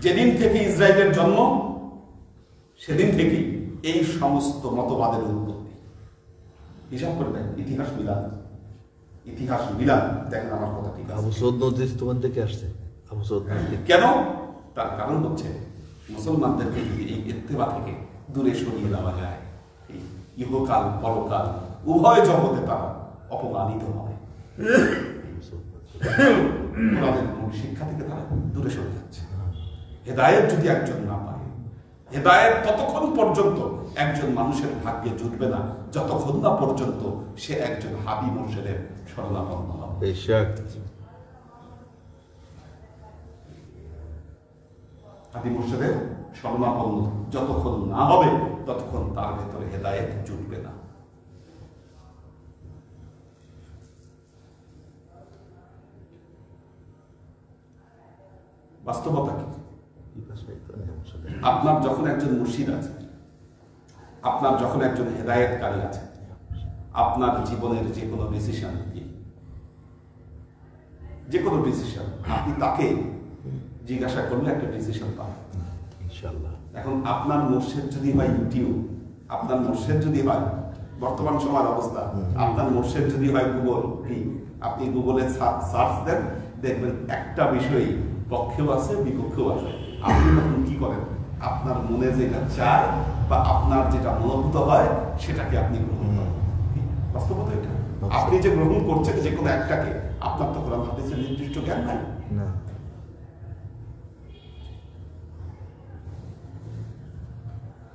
যেদিন থেকে ইসরায়েলের জন্ম, সেদিন থেকেই এই সমস্ত মতবাদের উৎপত্তি। হিসাব করে দেখেন, ইতিহাস মিলান, ইতিহাস মিলান, দেখেন আমার কথা ঠিক আছে। আবু সৌদ নদী তোমার থেকে আসছে। আবু সৌদ নদী কেন? তার কারণ হচ্ছে মুসলমানদেরকে যদি এই ইত্তেবা থেকে দূরে সরিয়ে দেওয়া যায়, এই ইহকাল পরকাল উভয় জগতে তারা অপমানিত হবে। তাদের মূল শিক্ষা থেকে তারা দূরে সরে যাচ্ছে। হেদায়েত যদি একজন না পায়, হেদায়েত ততক্ষণ পর্যন্ত একজন মানুষের ভাগ্যে জুটবে না যতক্ষণ না পর্যন্ত সে একজন হাদি মুর্শিদের শরণাপন্ন হবে। খাদি মুর্শিদের শরণাপন্ন যতক্ষণ না হবে ততক্ষণ তার ভেতরে হেদায়েত জুটবে না। বাস্তবতা কি? আপনার যখন একজন মুর্শিদ আছে, আপনার যখন একজন হেদায়েতকারী আছে, আপনার জীবনের যে কোনো ডিসিশন যে কোনো ডিসিশন আপনি তাকে জিজ্ঞাসা করলে একটা ডিসিশন পাবেন ইনশাআল্লাহ। এখন আপনার মুর্শিদ যদি হয় ইউটিউব, আপনার মুর্শিদ যদি হয় বর্তমান সময়ের অবস্থা, আপনার মুর্শিদ যদি হয় গুগল, কি আপনি গুগলে সার্চ দেন, দেখবেন একটা বিষয় পক্ষেও আছে বিপক্ষেও আছে। আপনি তখন কি করেন? আপনার মনে যেটা চায় বা আপনার যেটা মনোভূত হয় সেটাকে আপনি গ্রহণ করেন। বাস্তবতা এটা। আপনি যে গ্রহণ করছেন যে কোনো একটাকে, আপনার তো কোরআন হাদিসের নির্দিষ্ট জ্ঞান নাই। না,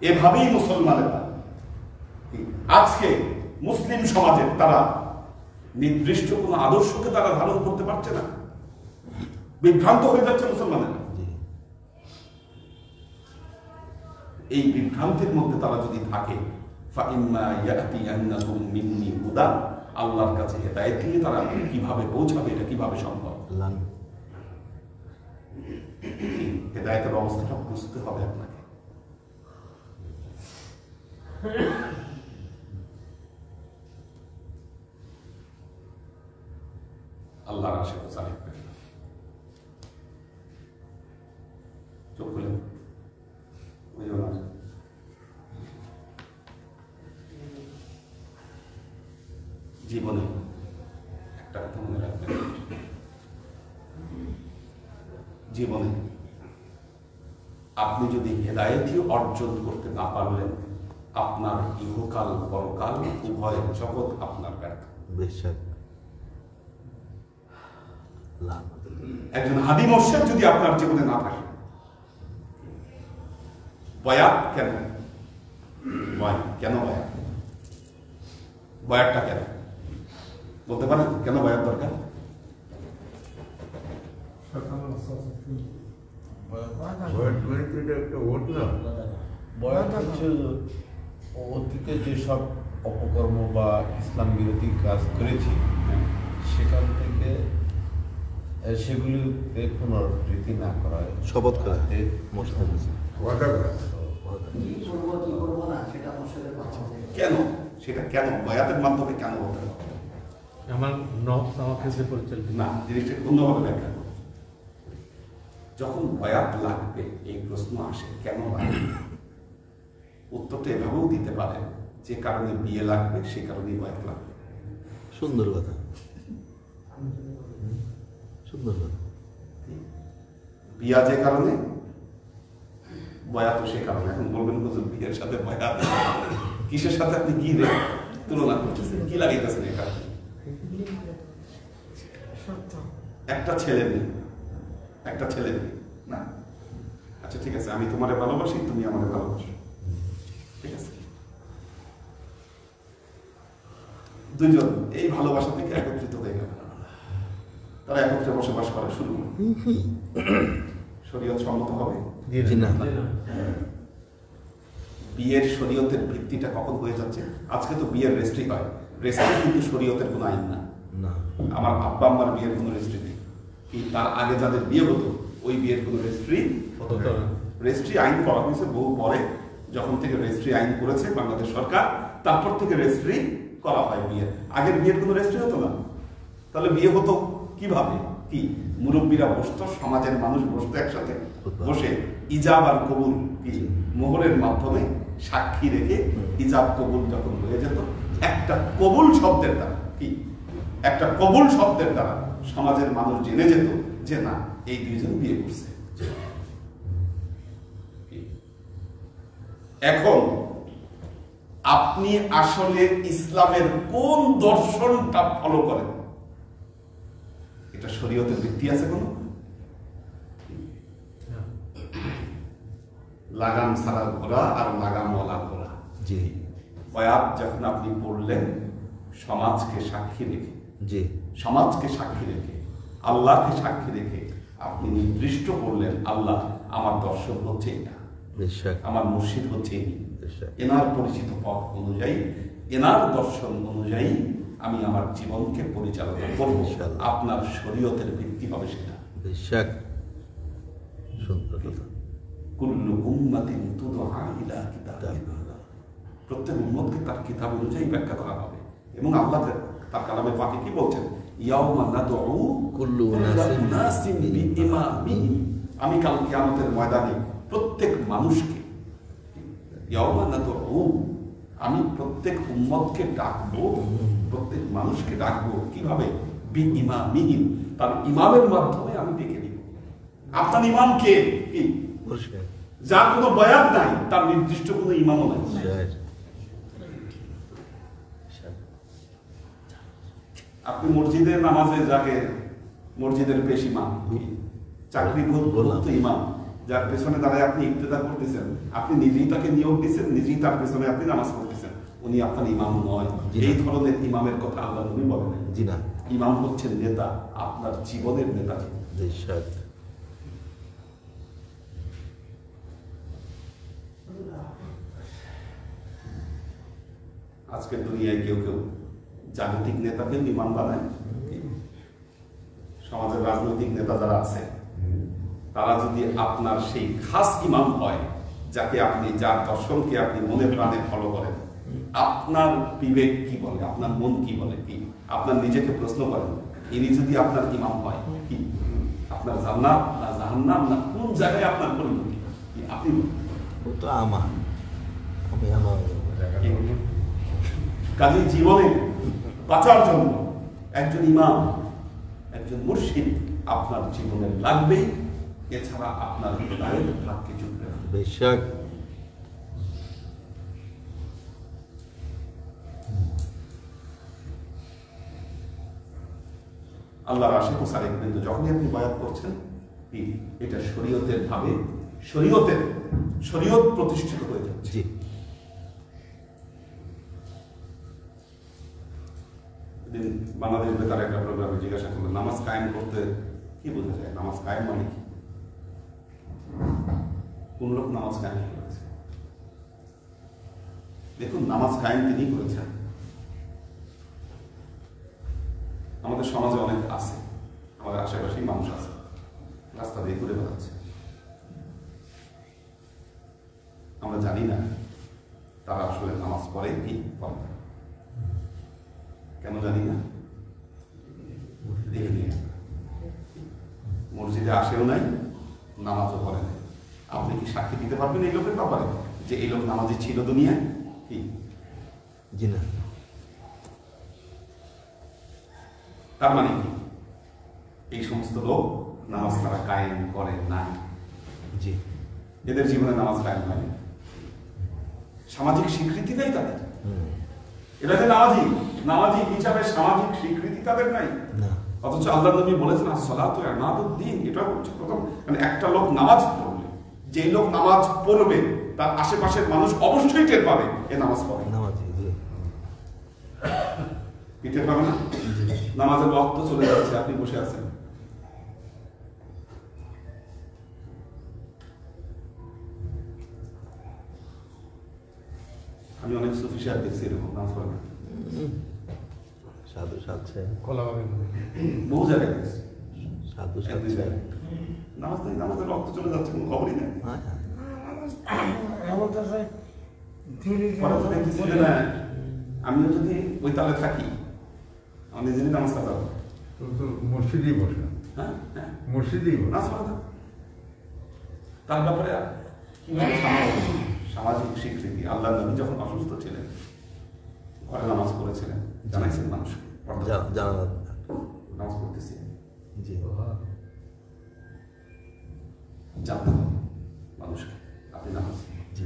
এভাবেই মুসলমানেরা আজকে মুসলিম সমাজের তারা নির্দিষ্ট কোন আদর্শকে তারা ধারণ করতে পারছে না, বিভ্রান্ত হয়ে যাচ্ছে মুসলমানেরা। এই বিভ্রান্তির মধ্যে তারা যদি থাকে, আল্লাহর কাছে হেদায়েত নিয়ে তারা কিভাবে পৌঁছাবে, এটা কিভাবে সম্ভব? হেদায়েতের অবস্থাটা বুঝতে হবে আপনাকে। আল্লাহর আশেপাশে রাখবেন, চোখ খুলে জীবনে একটা কথা মনে রাখবেন, জীবনে আপনি যদি হেদায়েতই অর্জন করতে না পারলেন, আপনার ইহকাল পরকাল উভয় জগৎ আপনার ব্যর্থ। একজন হাদি মুর্শিদ যদি আপনার জীবনে না থাকে, বয়াত কেন? কেন বয়াত? বয়াতটা কেন বলতে পারেন? কেন বয়াত দরকার? অতীতে যেসব অপকর্ম বা ইসলাম বিরোধী কাজ করেছি সেখান থেকে সেগুলিতে পুনরাবৃত্তি না করা, শপথ করা, কেন সেটা কেন বয়াতের মাধ্যমে কেন হতে হবে? আমার নফস আমাকে যে পরিচালিত না, জিনিসটা অন্যভাবে ব্যাখ্যা করো। যখন বয়াত লাগবে এই প্রশ্ন আসে, কেন লাগবে? উত্তরটা এভাবেও দিতে পারে, যে কারণে বিয়ে লাগবে সে কারণেই বয়াত লাগবে। সুন্দর কথা, সুন্দর কথা। বিয়া যে কারণে, বয়াতও সে কারণে। এখন বলবেন হুজুর বিয়ের সাথে বয়াত কিসের সাথে আপনি কি তুলনা করতেছেন, কি লাগাইতেছেন? এটা একটা ছেলে মেয়ে, একটা ছেলে মেয়ে না। আচ্ছা ঠিক আছে, আমি তোমারে ভালোবাসি, তুমি আমারে ভালোবাসো, ঠিক আছে। দুইজন এই ভালোবাসা থেকে একত্রিত হয়ে গেল, তারা একত্রে বসবাস করা শুরু করল। শরীয়ত সম্মত হবে? বিয়ের শরীয়তের ভিত্তিটা কখন হয়ে যাচ্ছে? আজকে তো বিয়ের রেজিস্ট্রি হয়, রেজিস্ট্রি কিন্তু শরীয়তের কোনো আইন না। আমার আব্বা আম্মার বিয়ের কোনো রেজিস্ট্রি নেই, কি তার আগে যাদের বিয়ে হতো ওই বিয়ের কোনো রেজিস্ট্রি রেজিস্ট্রি আইন করা হয়েছে বহু পরে, যখন থেকে রেজিস্ট্রি আইন করেছে বাংলাদেশ সরকার, তারপর থেকে রেজিস্ট্রি করা হয় বিয়ের। আগের বিয়ের কোনো রেজিস্ট্রি হতো না। তাহলে বিয়ে হতো কিভাবে? কি মুরব্বীরা বসতো, সমাজের মানুষ বসতো একসাথে, বসে ইজাব আর কবুল কি মোহরের মাধ্যমে সাক্ষী রেখে ইজাব কবুল যখন হয়ে যেত, একটা কবুল শব্দের দ্বারা কি একটা কবুল শব্দের দ্বারা সমাজের মানুষ জেনে যেত যে না, এই দুইজন বিয়ে করছে। এখন আপনি আসলে ইসলামের কোন দর্শনটা ফলো করেন, এটা শরীয়তের ভিত্তি আছে কোন? লাগাম ছাড়া ঘোড়া আর লাগামওয়ালা ঘোড়া। জি। বয়াত যখন আপনি পড়লেন সমাজকে সাক্ষী রেখে, জি, সমাজকে সাক্ষী রেখে, আল্লাহকে সাক্ষী রেখে আপনি নির্দিষ্ট করলেন আল্লাহ আমার দর্শন হচ্ছে এটা, বেশক আমার মুর্শিদ হচ্ছে ইনি। বেশক এনার পরিচিত পথ অনুযায়ী, এনার দর্শন অনুযায়ী আমি আমার জীবনকে পরিচালনা করব। ইনশাআল্লাহ। আপনার শরীয়তের ভিত্তি হবে সেটা। বেশক সুন্দর কথা। কুল্লু উম্মাতিন তুদআ ইলা কিতাবিল্লাহ। প্রত্যেক উম্মতকে তার কিতাব অনুযায়ী ব্যাখ্যা করা হবে। এবং আল্লাহ তার কালামে পাকে কি বলছেন? ইয়াউমা নাদউ কুল্লু উনাসিন বিইমামিহিম। আমি কাল কিয়ামতের ময়দানে প্রত্যেক মানুষকে, ইয়াউমা নাদউ, আমি প্রত্যেক উম্মতকে ডাকবো, প্রত্যেক মানুষকে ডাকবো কিভাবে? বিইমামিহিম, তার ইমামের মাধ্যমে আমি ডেকে নিব। আপনার ইমাম কে? কি? মুর্শিদ যার কোনো বয়াত নাই, তার নির্দিষ্ট কোনো ইমামও নাই। আপনি মসজিদের নামাজে যাকে মসজিদের পেশ ইমাম, চাকরিভুক্ত ইমাম, যার পেছনে দাঁড়ায় আপনি ইক্তেদা করতেছেন, আপনি নিজেই তাকে নিয়োগ দিচ্ছেন, নিজেই তার পেছনে আপনি নামাজ পড়তেছেন, উনি আপনার ইমাম নয়। এই ধরনের ইমামের কথা আল্লাহ নবী বলেন। জি না, ইমাম হচ্ছেন নেতা, আপনার জীবনের নেতা। বেশক আজকের দুনিয়ায় কেউ কেউ জাগতিক নেতাকেও ইমাম বানায়। সমাজের রাজনৈতিক নেতা যারা আছে, তারা যদি আপনার সেই খাস ইমাম হয়, যাকে আপনি, যার দর্শনকে আপনি মনে প্রাণে ফলো করেন, আপনার বিবেক কি বলে, আপনার মন কি বলে, কি আপনার নিজেকে প্রশ্ন করেন, ইনি যদি আপনার ইমাম হয়, কি আপনার জান্নাত না জাহান্নাম, না কোন জায়গায় আপনার পরিণতি আপনি ও তো আমার, আমি আমার কাজেই জীবনে বাঁচার জন্য একজন ইমাম, একজন মুর্শিদ আপনার জীবনে লাগবেই। এছাড়া আপনার হৃদয়ের ভাগ্যে জুটবে না। বেশক আল্লাহর আশিক ও সালেক কিন্তু যখনই আপনি বয়াত করছেন, এটা শরীয়তের ভাবে, শরীয়ত প্রতিষ্ঠিত হয়ে যাচ্ছে। জি বাংলাদেশ বেতার একটা প্রোগ্রামে জিজ্ঞাসা করলেন, নামাজ কায়েম করতে কি বোঝা যায়? নামাজ কায়েম মানে কি? কোন লোক নামাজ কায়েম করেছে? দেখুন, নামাজ কায়েম তিনি করেছেন। আমাদের সমাজে অনেক আছে, আমাদের আশেপাশেই মানুষ আছে, রাস্তা দিয়ে ঘুরে বেড়াচ্ছে, আমরা জানি না তারা আসলে নামাজ পড়ে কি পড়ে না। কেন জানি না? দেখিনি, মসজিদে আসেও নাই, নামাজও পড়ে নাই। আপনি কি সাক্ষী দিতে পারবেন এই লোকের ব্যাপারে যে এই লোক নামাজি ছিল দুনিয়ায়? কি? জি না। তার মানে কি? এই সমস্ত লোক নামাজ তারা কায়েম করে নাই। জি, এদের জীবনে নামাজ কায়েম হয়নি, সামাজিক স্বীকৃতি নেই তাদের। এটা যে নামাজি হিসাবে সামাজিক স্বীকৃতি তাদের নাই। না, অথচ আল্লাহ নবী বলেছেন আসসালাতু ইমাদুদ্দিন। এটা হচ্ছে প্রথম, মানে একটা লোক নামাজ পড়বে, যেই লোক নামাজ পড়বে তার আশেপাশের মানুষ অবশ্যই টের পাবে এ নামাজ পড়ে। নামাজি জি, কি টের পাবে না? নামাজের ওয়াক্ত চলে যাচ্ছে, আপনি বসে আছেন, আমি অনেক সুফি সাহেব দেখছি এরকম নামাজ পড়ে না, সাধু সাধছে, বহু জায়গায় দেখছি, সাধু এক দুই সাধছে। জায়গায় নামাজ নেই, নামাজের রক্ত চলে যাচ্ছে, কোনো খবরই নেই। পরে দেখতেছি যে না, আমিও যদি ওই তালে থাকি, আমি নিজেরই নামাজ কাজা হবে। মসজিদেই বসে, হ্যাঁ হ্যাঁ, মসজিদেই বসে। নামাজ পড়া থাক। তার ব্যাপারে কিভাবে সামাজিক স্বীকৃতি? আল্লাহ নবী যখন অসুস্থ ছিলেন, ঘরে নামাজ পড়েছিলেন, জানাইছেন মানুষকে জানা নামাজ পড়তেছি, জি, জানতে হবে মানুষকে আপনি নামাজ। জি,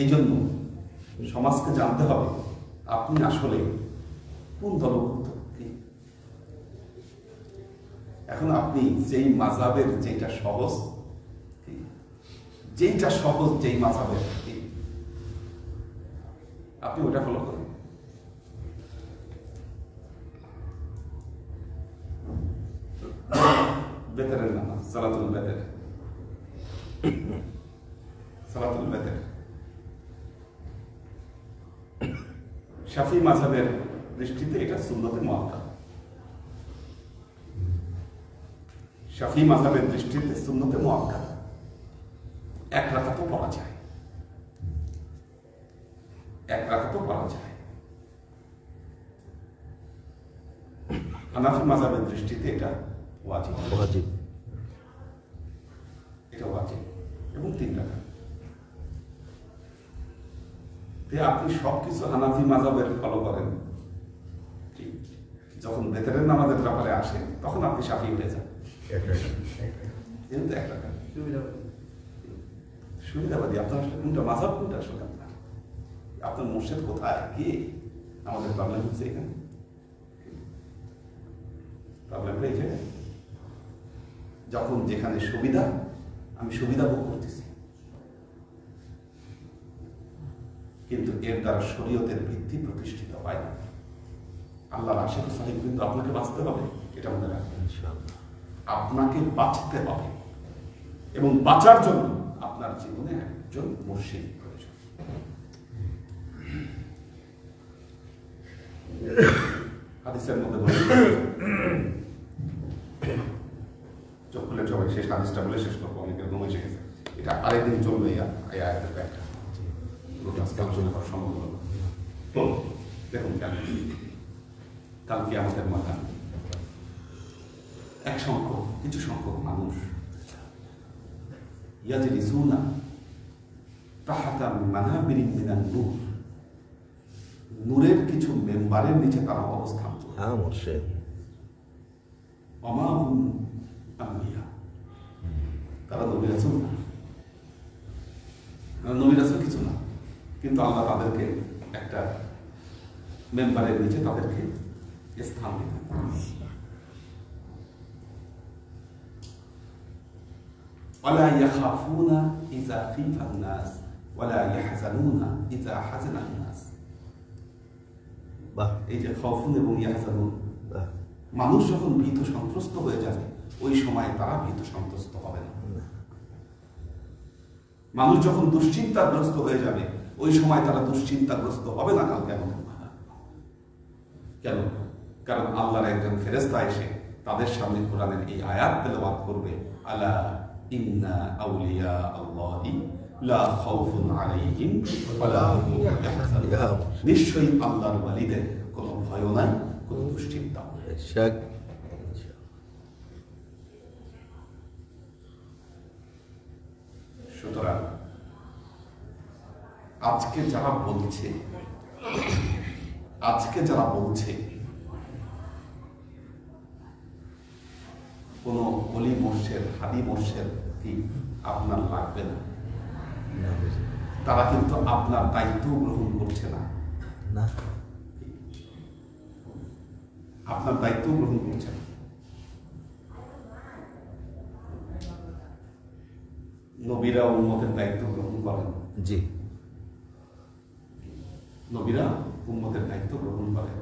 এই জন্য সমাজকে জানতে হবে আপনি আসলে কোন দলভুক্ত। কি এখন আপনি যেই মাযহাবের যেটা সহজ, যেই মাযহাবের আপনি ওটা ফলো করেন। বেতারের নামাজ, সালাতুল বেতার, শাফি মাযহাবের দৃষ্টিতে এটা সুন্নতে মুআক্কাদা। শাফি মাযহাবের দৃষ্টিতে সুন্নতে মুআক্কাদা, এক রাকাতও পড়া যায়, এক রাকাতও পড়া যায়। হানাফি মাযহাবের দৃষ্টিতে এটা ওয়াজিব, ওয়াজিব। এটা ওয়াজিব এবং 3 রাকাত। আপনি সবকিছু হানাফি মাযহাবের ফলো করেন, ঠিক যখন বেতরের নামাজের ব্যাপারে আসে তখন আপনি শাফি উঠে যান, যেহেতু এক রাকাত সুবিধাবাদী। আপনার আসলে কোনটা মাযহাব, কোনটা আসলে আপনার মুর্শিদ কোথায়, কি আমাদের প্রবলেম হচ্ছে এখানে। প্রবলেমটা এখানে যখন যেখানে সুবিধা, আমি সুবিধা ভোগ করতেছি, কিন্তু এর দ্বারা শরীয়তের ভিত্তি প্রতিষ্ঠিত হয় না। আল্লাহর আশিক সাহেব কিন্তু আপনাকে বাঁচতে হবে, এটা মনে রাখবেন। আপনাকে বাঁচতে হবে এবং বাঁচার জন্য আপনার জীবনে একজন মুর্শিদ প্রয়োজন। হাদিসের মধ্যে বলে, চোখ খুলে সবাই শেষ হাদিসটা বলে শেষ করবো, অনেকের ঘুম এসে গেছে। এটা আরেকদিন চলবে, এই আয়াতের ব্যাখ্যা আলোচনা করা সম্ভব হলো। তো দেখুন, কালকে আমাদের মাথা এক সংখ্যক, কিছু সংখ্যক মানুষ ইয়াজলিসুনা তাহাতা মানাবিরিন মিনান নূর, নূরের কিছু মেম্বারের নিচে তারা অবস্থান করে। হ্যাঁ মুর্শিদ। ওমা হুম আম্বিয়া, তারা নবী রাসূল না, নবী রাসূল কিছু না, কিন্তু আল্লাহ তাদেরকে একটা মেম্বারের নিচে তাদেরকে স্থান দিতেন। ওয়ালা ইয়াখাফুনা ইযা খিফান নাস ওয়ালা ইয়াহজানুনা ইযা হাজানান নাস। বাহ, এই যে খাউফুন এবং ইয়াহজানুন, বাহ। মানুষ যখন ভীত সন্ত্রস্ত হয়ে যাবে ওই সময় তারা ভীত সন্ত্রস্ত হবে না। মানুষ যখন দুশ্চিন্তাগ্রস্ত হয়ে যাবে ওই সময় তারা দুশ্চিন্তাগ্রস্ত হবে না কালকে আমাদের। কেন? কারণ আল্লাহর একজন ফেরেশতা এসে তাদের সামনে কোরআনের এই আয়াত তেলাওয়াত করবে, আলা ইন্না আউলিয়া আল্লাহি লা খাউফুন আলাইহিম ওয়ালা হুম ইয়াহজানুন। নিশ্চয়ই আল্লাহর ওয়ালিদের কোনো ভয় নাই, কোনো দুশ্চিন্তা নেই। সুতরাং আজকে যারা বলছে কোন অলি মোর্শেদ, হাদি মোর্শেদ কি আপনার লাগবে না, তারা কিন্তু আপনার দায়িত্ব গ্রহণ করছে না, আপনার দায়িত্ব গ্রহণ করছে না। নবীরা উম্মতের দায়িত্ব গ্রহণ করেন, জি, নবীরা উম্মতের দায়িত্ব গ্রহণ করেন।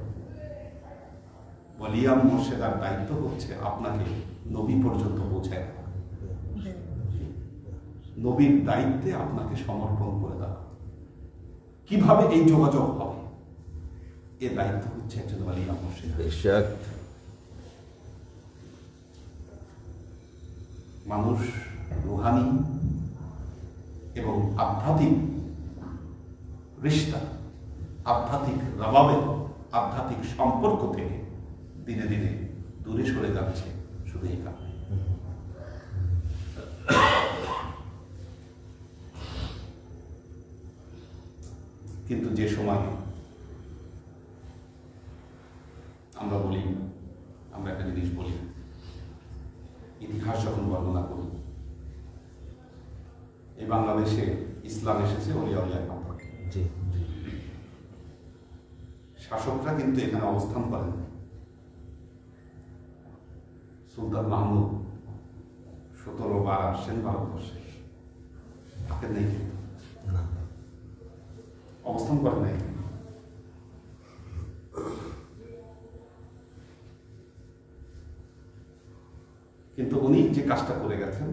ওয়ালিয়া মুর্শিদার দায়িত্ব হচ্ছে আপনাকে নবী পর্যন্ত পৌঁছায় দেওয়া, নবীর দায়িত্বে আপনাকে সমর্পণ করে দেওয়া। কিভাবে এই যোগাযোগ হবে এর দায়িত্ব হচ্ছে একজন ওয়ালিয়া মুর্শিদ। মানুষ রুহানি এবং আধ্যাত্মিক রিশতা, আধ্যাত্মিক রবাবে, আধ্যাত্মিক সম্পর্ক থেকে দিনে দিনে দূরে সরে যাচ্ছে শুধু এই কারণে। কিন্তু যে সময় আমরা একটা জিনিস বলি, ইতিহাস যখন বর্ণনা করি, এই বাংলাদেশে ইসলাম এসেছে ওলিয়া উলিয়ার মাধ্যমে। শাসকরা কিন্তু এখানে অবস্থান করেন। সুলতান মাহমুদ 17 বার আসছেন ভারতবর্ষে, থাকেন নাই, কিন্তু অবস্থান করেন নাই। কিন্তু উনি যে কাজটা করে গেছেন,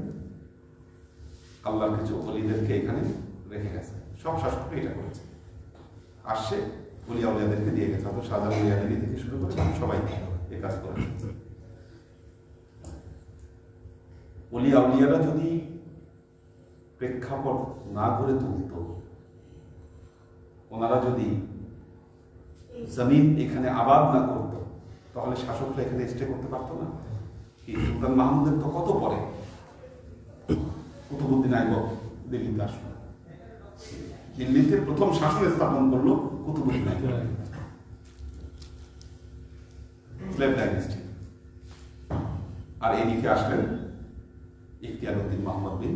আল্লাহর কিছু ওলিদেরকে এখানে রেখে গেছেন। সব শাসকরা এটা করেছে, আসছে ওলিয়া উলিয়াদেরকে দিয়ে গেছে, হয়তো শাহজাহান উলিয়া আলী থেকে শুরু করে সবাই এ কাজ করেছে। ওলিয়া উলিয়ারা যদি প্রেক্ষাপট না গড়ে তুলত, ওনারা যদি জমিন এখানে আবাদ না করত, তাহলে শাসকরা এখানে স্টে করতে পারতো না। কি সুলতান মাহমুদের তো কত পরে কুতুবউদ্দিন আইবক দিল্লিতে আসলো, দিল্লিতে প্রথম শাসন স্থাপন করলো কুতুবউদ্দিন আইবক, স্লেভ ডাইনেস্টি। আর এদিকে আসলেন ইখতিয়ার উদ্দিন মোহাম্মদ বিন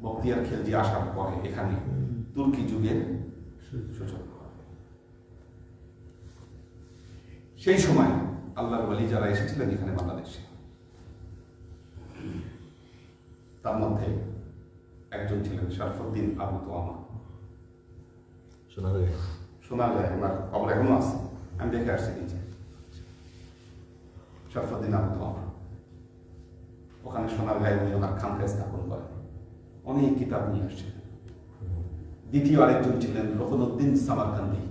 বখতিয়ার খিলজি আসার পরে এখানে তুর্কি যুগের সূচনা। সেই সময় আল্লাহর ওলি যারা এসেছিলেন এখানে বাংলাদেশে, তার মধ্যে একজন ছিলেন শরফুদ্দিন আবু তোয়ামা। শোনা যায় ওনার খবর এখনো আছে, আমি দেখে আসছি নিচে। শরফুদ্দিন আবু তোয়ামা ওখানে সোনারগাঁয়ে উনি ওনার খানকা স্থাপন করেন, অনেক কিতাব নিয়ে আসছেন। দ্বিতীয় আরেকজন ছিলেন রকনউদ্দিন সামারকান্দি।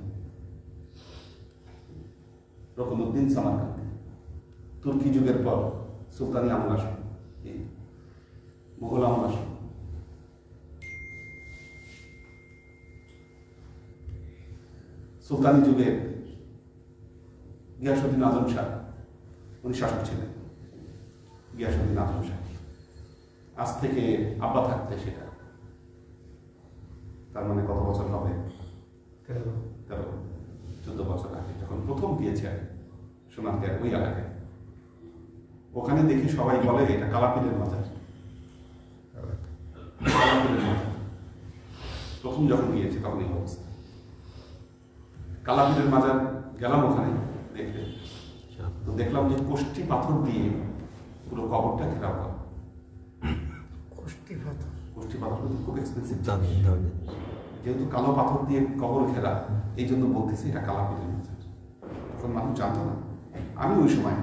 রকনউদ্দিন সামারকান্দি তুর্কি যুগের পর সুলতানি আমল আসন, মুঘল আমল আসন। সুলতানি যুগে গিয়াসউদ্দিন আজম শাহ উনি শাসক ছিলেন। গিয়াসউদ্দিন আজম শাহ আজ থেকে আব্বা থাকতে সেটা তার মানে কত বছর হবে? 13-14 বছর আগে যখন প্রথম গিয়েছে সোনারগাঁয়ের ওই এলাকায়, ওখানে দেখি সবাই বলে এটা কালাপীরের মাজার। প্রথম যখন গিয়েছে তখন এই অবস্থা। কালাপীরের মাজার গেলাম ওখানে দেখতে, তো দেখলাম যে কোষ্টি পাথর দিয়ে পুরো কবরটা ঘেরাও করা। কোষ্টি পাথর খুব এক্সপেন্সিভ, যেহেতু কালো পাথর দিয়ে কবর ঘেরা, এই জন্য বলতেছি এটা কালাপীরের মাজার। তখন মানুষ জানতো না। আমি ওই সময়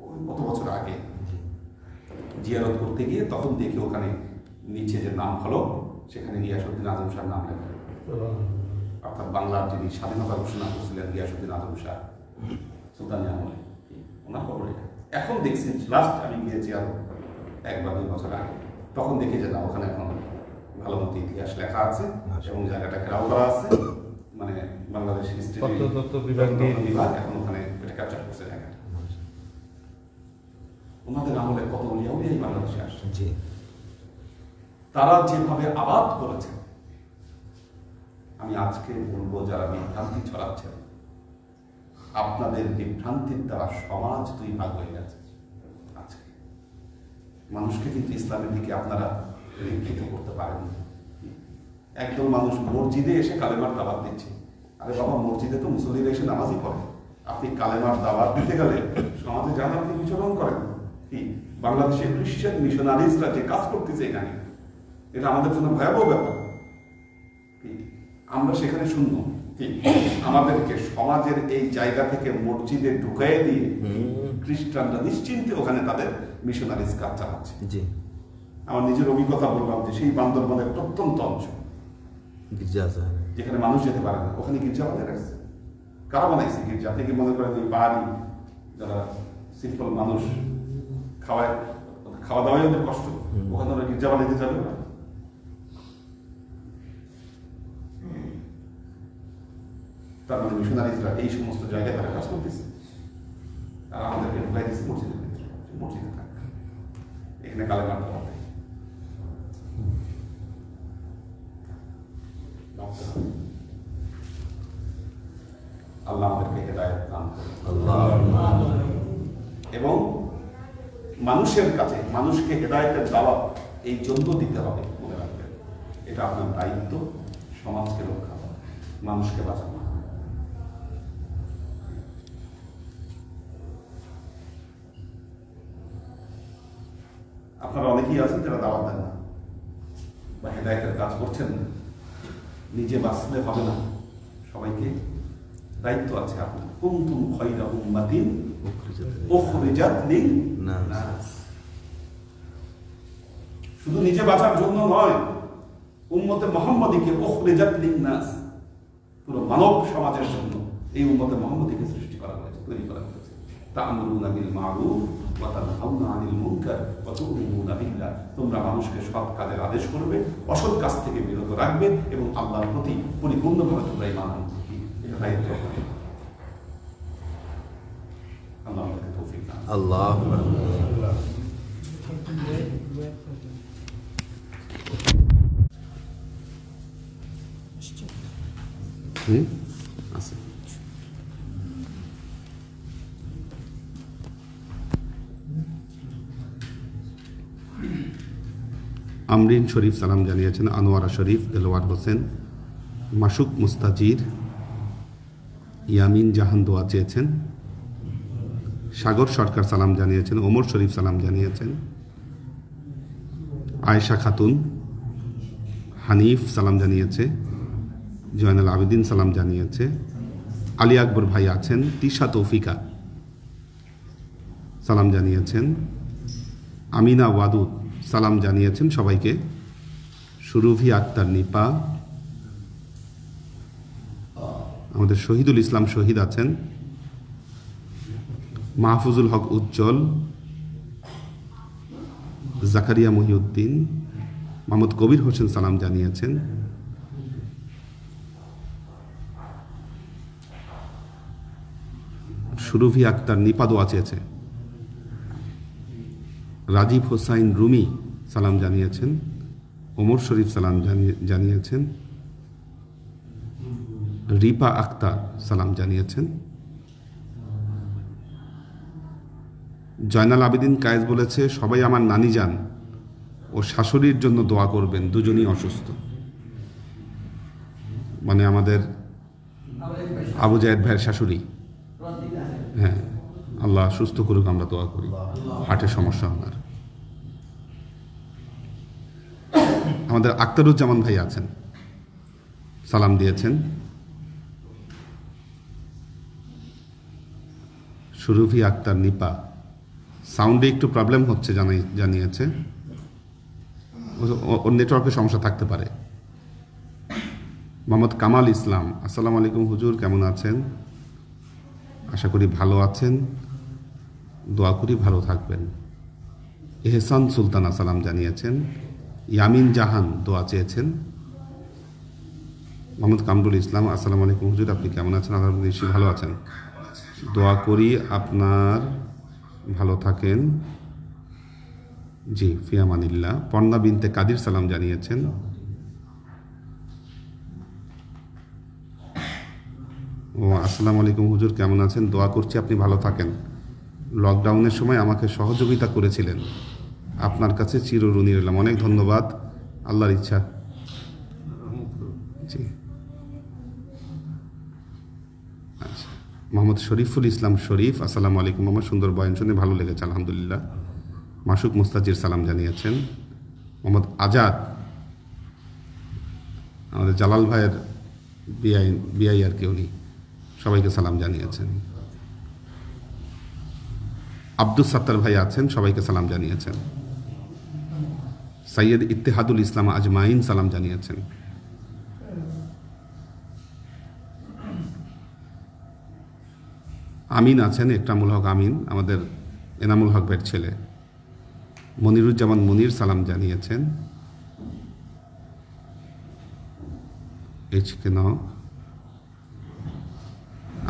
ওই কত বছর আগে জিয়ারত করতে গিয়ে তখন দেখি ওখানে নিচে যে নাম হলো সেখানে গিয়াসউদ্দিন আজম শাহর নাম লেখা, অর্থাৎ বাংলার যিনি স্বাধীনতা ঘোষণা করছিলেন গিয়াসউদ্দিন আজম শাহ সুলতানি আমলে, ওনার খবর এটা। এখন দেখছি লাস্ট আমি গিয়েছি আরো 1 বা 2 বছর আগে, তখন দেখি যে না ওখানে এখন ভালো মতো ইতিহাস লেখা আছে এবং জায়গাটা ঘেরাও করা আছে, মানে বাংলাদেশ হিস্ট্রি বিভাগ এখন ওখানে এটা ক্যাপচার করছে জায়গাটা। ওনাদের আমলে কত উলিয়া উলিয়াই বাংলাদেশে আসছে, তারা যেভাবে আবাদ করেছে। আমি আজকে বলবো যারা বিভ্রান্তি ছড়াচ্ছেন, আপনাদের বিভ্রান্তির দ্বারা সমাজ 2 ভাগ হয়ে গেছে। আজকে মানুষকে কিন্তু ইসলামের দিকে আপনারা বিকৃত করতে পারেন। একদল মানুষ মসজিদে এসে কালেমার দাওয়াত দিচ্ছে। আরে বাবা, মসজিদে তো মুসল্লিরা এসে নামাজই পড়ে, আপনি কালেমার দাওয়াত দিতে গেলে সমাজে যান আপনি বিচরণ করেন। কি বাংলাদেশের খ্রিস্টান মিশনারিজরা যে কাজ করতেছে এখানে, এটা আমাদের জন্য ভয়াবহ ব্যাপার। আমরা সেখানে শূন্য, আমাদেরকে সমাজের এই জায়গা থেকে মসজিদে ঢুকাই দিয়ে খ্রিস্টানরা নিশ্চিন্তে ওখানে তাদের মিশনারিজ কাজ চালাচ্ছে। আমার নিজের অভিজ্ঞতা বললাম যে সেই বান্দরবানের প্রত্যন্ত অঞ্চল যেখানে মানুষ যেতে পারে না, ওখানে গির্জা বানিয়ে রাখছে। কারা বানাইছে গির্জা? আপনি কি মনে করেন ওই পাহাড়ি যারা সিম্পল মানুষ খাওয়া দাওয়াই ওদের কষ্ট, ওখানে ওরা গির্জা বানাইতে যাবে না? তার মানে মিশনারিজরা এই সমস্ত জায়গায় তারা কাজ করতেছে, আর আমাদেরকে ঢুকাই দিচ্ছে মসজিদের ভিতরে। মসজিদে থাক, এখানে কালেমা পড়া হবে। আল্লাহ আমাদেরকে হেদায়েত দান করুন। এবং মানুষের কাছে মানুষকে হেদায়েতের দাওয়াত এই জন্য দিতে হবে, মনে রাখবেন এটা আপনার দায়িত্ব। সমাজকে রক্ষা করা, মানুষকে বাঁচানো। আপনারা অনেকেই আছেন যারা দাওয়াত দেন না বা হেদায়েতের কাজ করছেন না। নিজে বাঁচলে হবে না, সবাইকে দায়িত্ব আছে আপনার। কুনতুম খায়রা উম্মাতিন উখরিজাত লিন-নাস। শুধু নিজে বাঁচার জন্য নয়, উম্মতে মুহাম্মাদীকে উখরিজাত লিন-নাস, পুরো মানব সমাজের জন্য এই উম্মতে মুহাম্মাদীকে সৃষ্টি করা হয়েছে, তৈরি করা হয়েছে। তা'মুরুনা বিল মা'রুফ ওয়া তানহাউনা আনিল মুনকার ওয়া তু'মিনুনা বিল্লাহ, তোমরা মানুষকে সৎ কাজের আদেশ করবে, অসৎ কাজ থেকে বিরত রাখবে এবং আল্লাহর প্রতি পরিপূর্ণভাবে তোমরা ঈমান আনবে। এটা দায়িত্ব। আল্লাহ আমাদেরকে তৌফিক দান। আল্লাহু আকবার। আছে। আমরিন শরীফ সালাম জানিয়েছেন, আনোয়ারা শরীফ, দেলোয়ার হোসেন, মাসুক মুস্তাজির, ইয়ামিন জাহান দোয়া চেয়েছেন, সাগর সরকার সালাম জানিয়েছেন, ওমর শরীফ সালাম জানিয়েছেন, আয়েশা খাতুন, হানিফ সালাম জানিয়েছে, জয়নাল আবেদিন সালাম জানিয়েছে, আলী আকবর ভাই আছেন, তিশা তৌফিকা সালাম জানিয়েছেন, আমিনা ওয়াদুদ সালাম জানিয়েছেন সবাইকে, সুরভি আক্তার নিপা, আমাদের শহীদুল ইসলাম শহীদ আছেন, মাহফুজুল হক উজ্জ্বল, জাকারিয়া মহিউদ্দিন, মোহাম্মদ কবির হোসেন সালাম জানিয়েছেন, সুরভি আক্তার নিপা দোয়া চেয়েছে, রাজীব হোসাইন রুমি সালাম জানিয়েছেন, ওমর শরীফ সালাম জানিয়েছেন, রিপা আক্তার সালাম জানিয়েছেন, জয়নাল আবেদিন কায়েস বলেছে সবাই আমার নানি যান ও শাশুড়ির জন্য দোয়া করবেন, দুজনই অসুস্থ। মানে আমাদের আবু জায়েদ ভাইয়ের শাশুড়ি, হ্যাঁ, আল্লাহ সুস্থ করুক, আমরা দোয়া করি। হার্টের সমস্যা ওনার। আমাদের আক্তারুজ্জামান ভাই আছেন, সালাম দিয়েছেন, সুরভি আক্তার নিপা, সাউন্ডে একটু প্রবলেম হচ্ছে জানিয়েছে, ওর নেটওয়ার্কের সমস্যা থাকতে পারে। মোহাম্মদ কামাল ইসলাম, আসসালামু আলাইকুম হুজুর, কেমন আছেন? আশা করি ভালো আছেন, দোয়া করি ভালো থাকবেন। এহসান সুলতানা সালাম জানিয়েছেন, ইয়ামিন জাহান দোয়া চেয়েছেন, মোহাম্মদ কামরুল ইসলাম, আসসালামু আলাইকুম হুজুর, আপনি কেমন আছেন? আলহামদুলিল্লাহ নিশ্চয়ই ভালো আছেন, দোয়া করি আপনার ভালো থাকেন। জি, ফিয়ামানিল্লাহ। পর্ণা বিনতে কাদির সালাম জানিয়েছেন, ও আসসালামু আলাইকুম হুজুর, কেমন আছেন? দোয়া করছি আপনি ভালো থাকেন। লকডাউনের সময় আমাকে সহযোগিতা করেছিলেন, আপনার কাছে চিরঋণী রইলাম। অনেক ধন্যবাদ, আল্লাহর ইচ্ছা। জি, আচ্ছা। মোহাম্মদ শরীফুল ইসলাম শরীফ, আসসালামু আলাইকুম, আমার সুন্দর বয়ান শুনে ভালো লেগেছে, আলহামদুলিল্লাহ। মাসুক মুস্তাজির সালাম জানিয়েছেন। মোহাম্মদ আজাদ, আমাদের জালাল ভাইয়ের বিআই আর কেউ নেই, সবাইকে সালাম জানিয়েছেন। আব্দুল সাত্তার ভাই আছেন, সবাইকে সালাম জানিয়েছেন। সৈয়দ ইত্তেহাদুল ইসলাম আজমাইন সালাম জানিয়েছেন। আমিন আছেন, একরামুল হক আমিন, আমাদের এনামুল হক ভাইয়ের ছেলে। মনিরুজ্জামান মনির সালাম জানিয়েছেন।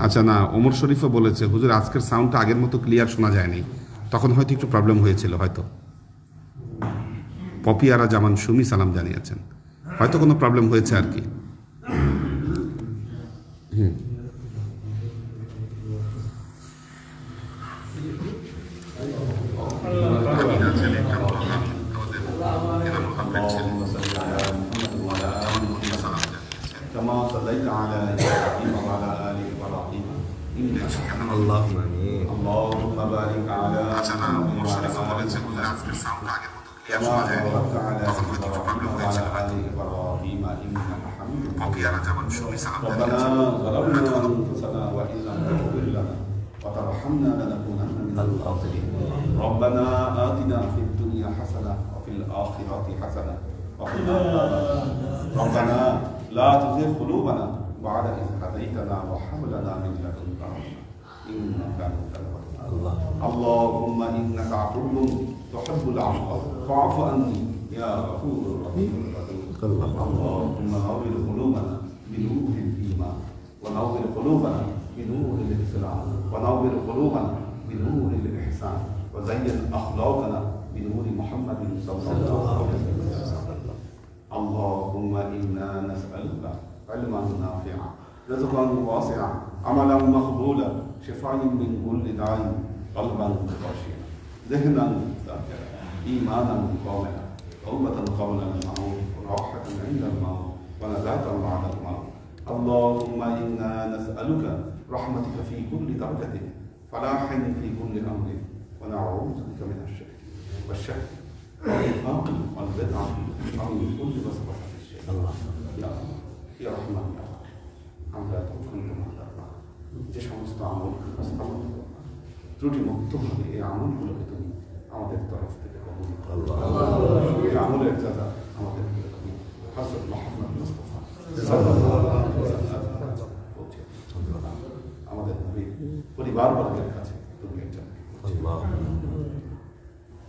আচ্ছা, না, ওমর শরীফও বলেছে হুজুর আজকের সাউন্ডটা আগের মতো ক্লিয়ার শোনা যায়নি, তখন হয়তো একটু প্রবলেম হয়েছিল হয়তো। পপিয়ারা জামান সুমি সালাম জানিয়েছেন, হয়তো কোনো প্রবলেম হয়েছে আর কি। كما صليت على إبراهيم وعلى آل إبراهيم إنك حميد اللهم آمين. اللهم بارك على محمد وعلى آل محمد كما باركت على إبراهيم وعلى آل إبراهيم إنك حميد مجيد. ربنا ظلمنا أنفسنا وإن لم تغفر لنا وترحمنا لنكونن من الخاسرين. ربنا آتنا في الدنيا حسنة وفي الآخرة حسنة وقنا عذاب النار. ربنا لا تزغ قلوبنا بعد إذ هديتنا وهب لنا من لدنك رحمة إنك أنت الوهاب. اللهم إنك عفو تحب العفو فاعف عني يا غفور رحيم. اللهم نور قلوبنا بنور الإيمان ونور قلوبنا بنور الإسلام ونور قلوبنا بنور الإحسان وزين أخلاقنا بنور محمد صلى الله عليه وسلم. اللهم إنا نسألك علما نافعا رزقا واسعا عملا مقبولا شفاء من كل داء قلبا خاشعا ذهنا ذاكرا إيمانا كاملا توبة قبل الموت وراحة عند الموت ونجاة بعد الموت. اللهم إنا نسألك رحمتك في كل درجة فلاحا في كل أمر ونعوذ بك من الشرك والشك والنفاق والبدعة ومن كل وسوسة الشيطان. يا الله يا رحمن يا الله আমরা তখন তোমার দরবার যে সমস্ত আমল স্থাপন ত্রুটি মুক্তভাবে এই আমলগুলোকে তুমি আমাদের তরফ থেকে কবুল করো। এই আমলের যারা আমাদের হযরত মুহাম্মদ মুস্তাফা সাল্লাল্লাহু আলাইহি ওয়াসাল্লাম পৌঁছে আমাদের নবী পরিবারবর্গের কাছে তুমি একজন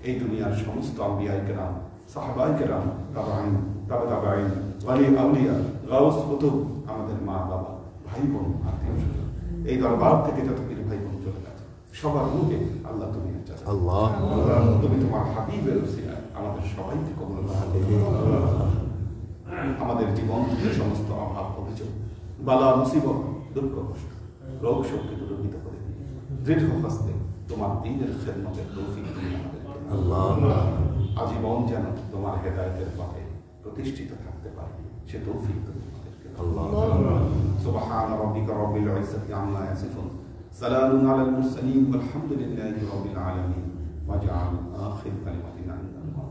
এই দুনিয়ার সমস্ত আম্বিয়ায়ে কেরাম সাহাবায়ে কেরাম তাবেঈন তাবেঈন ওয়ালি আউলিয়া গাউস কুতুব আমাদের মা বাবা ভাই বোন আত্মীয় স্বজন এই দরবার থেকে যত বীর ভাই বোন চলে গেছে সবার রূহে আল্লাহ তুমি আল্লাহ তুমি তোমার হাবিবের উসিলায় আমাদের সবাইকে কবুল করো। আমাদের জীবন থেকে সমস্ত অভাব অভিযোগ বালা মুসিবত দুঃখ কষ্ট রোগ শোককে দূরীভূত করে দিয়ে দৃঢ় হস্তে তোমার দ্বীনের খেদমতের তৌফিক তুমি আমাদেরকে আজীবন যেন তোমার হেদায়েতের পথে প্রতিষ্ঠিত থাকতে পারে সে তৌফিক তুমি আমাদেরকে সুবহান রাব্বিকা রাব্বিল ইজ্জাতি আম্মা ইয়াসিফুন সালামুন আলাল মুরসালিন ওয়ালহামদুলিল্লাহি রাব্বিল আলামিন ওয়াজআল আখির কালিমাতিনা ইনদাল্লাহ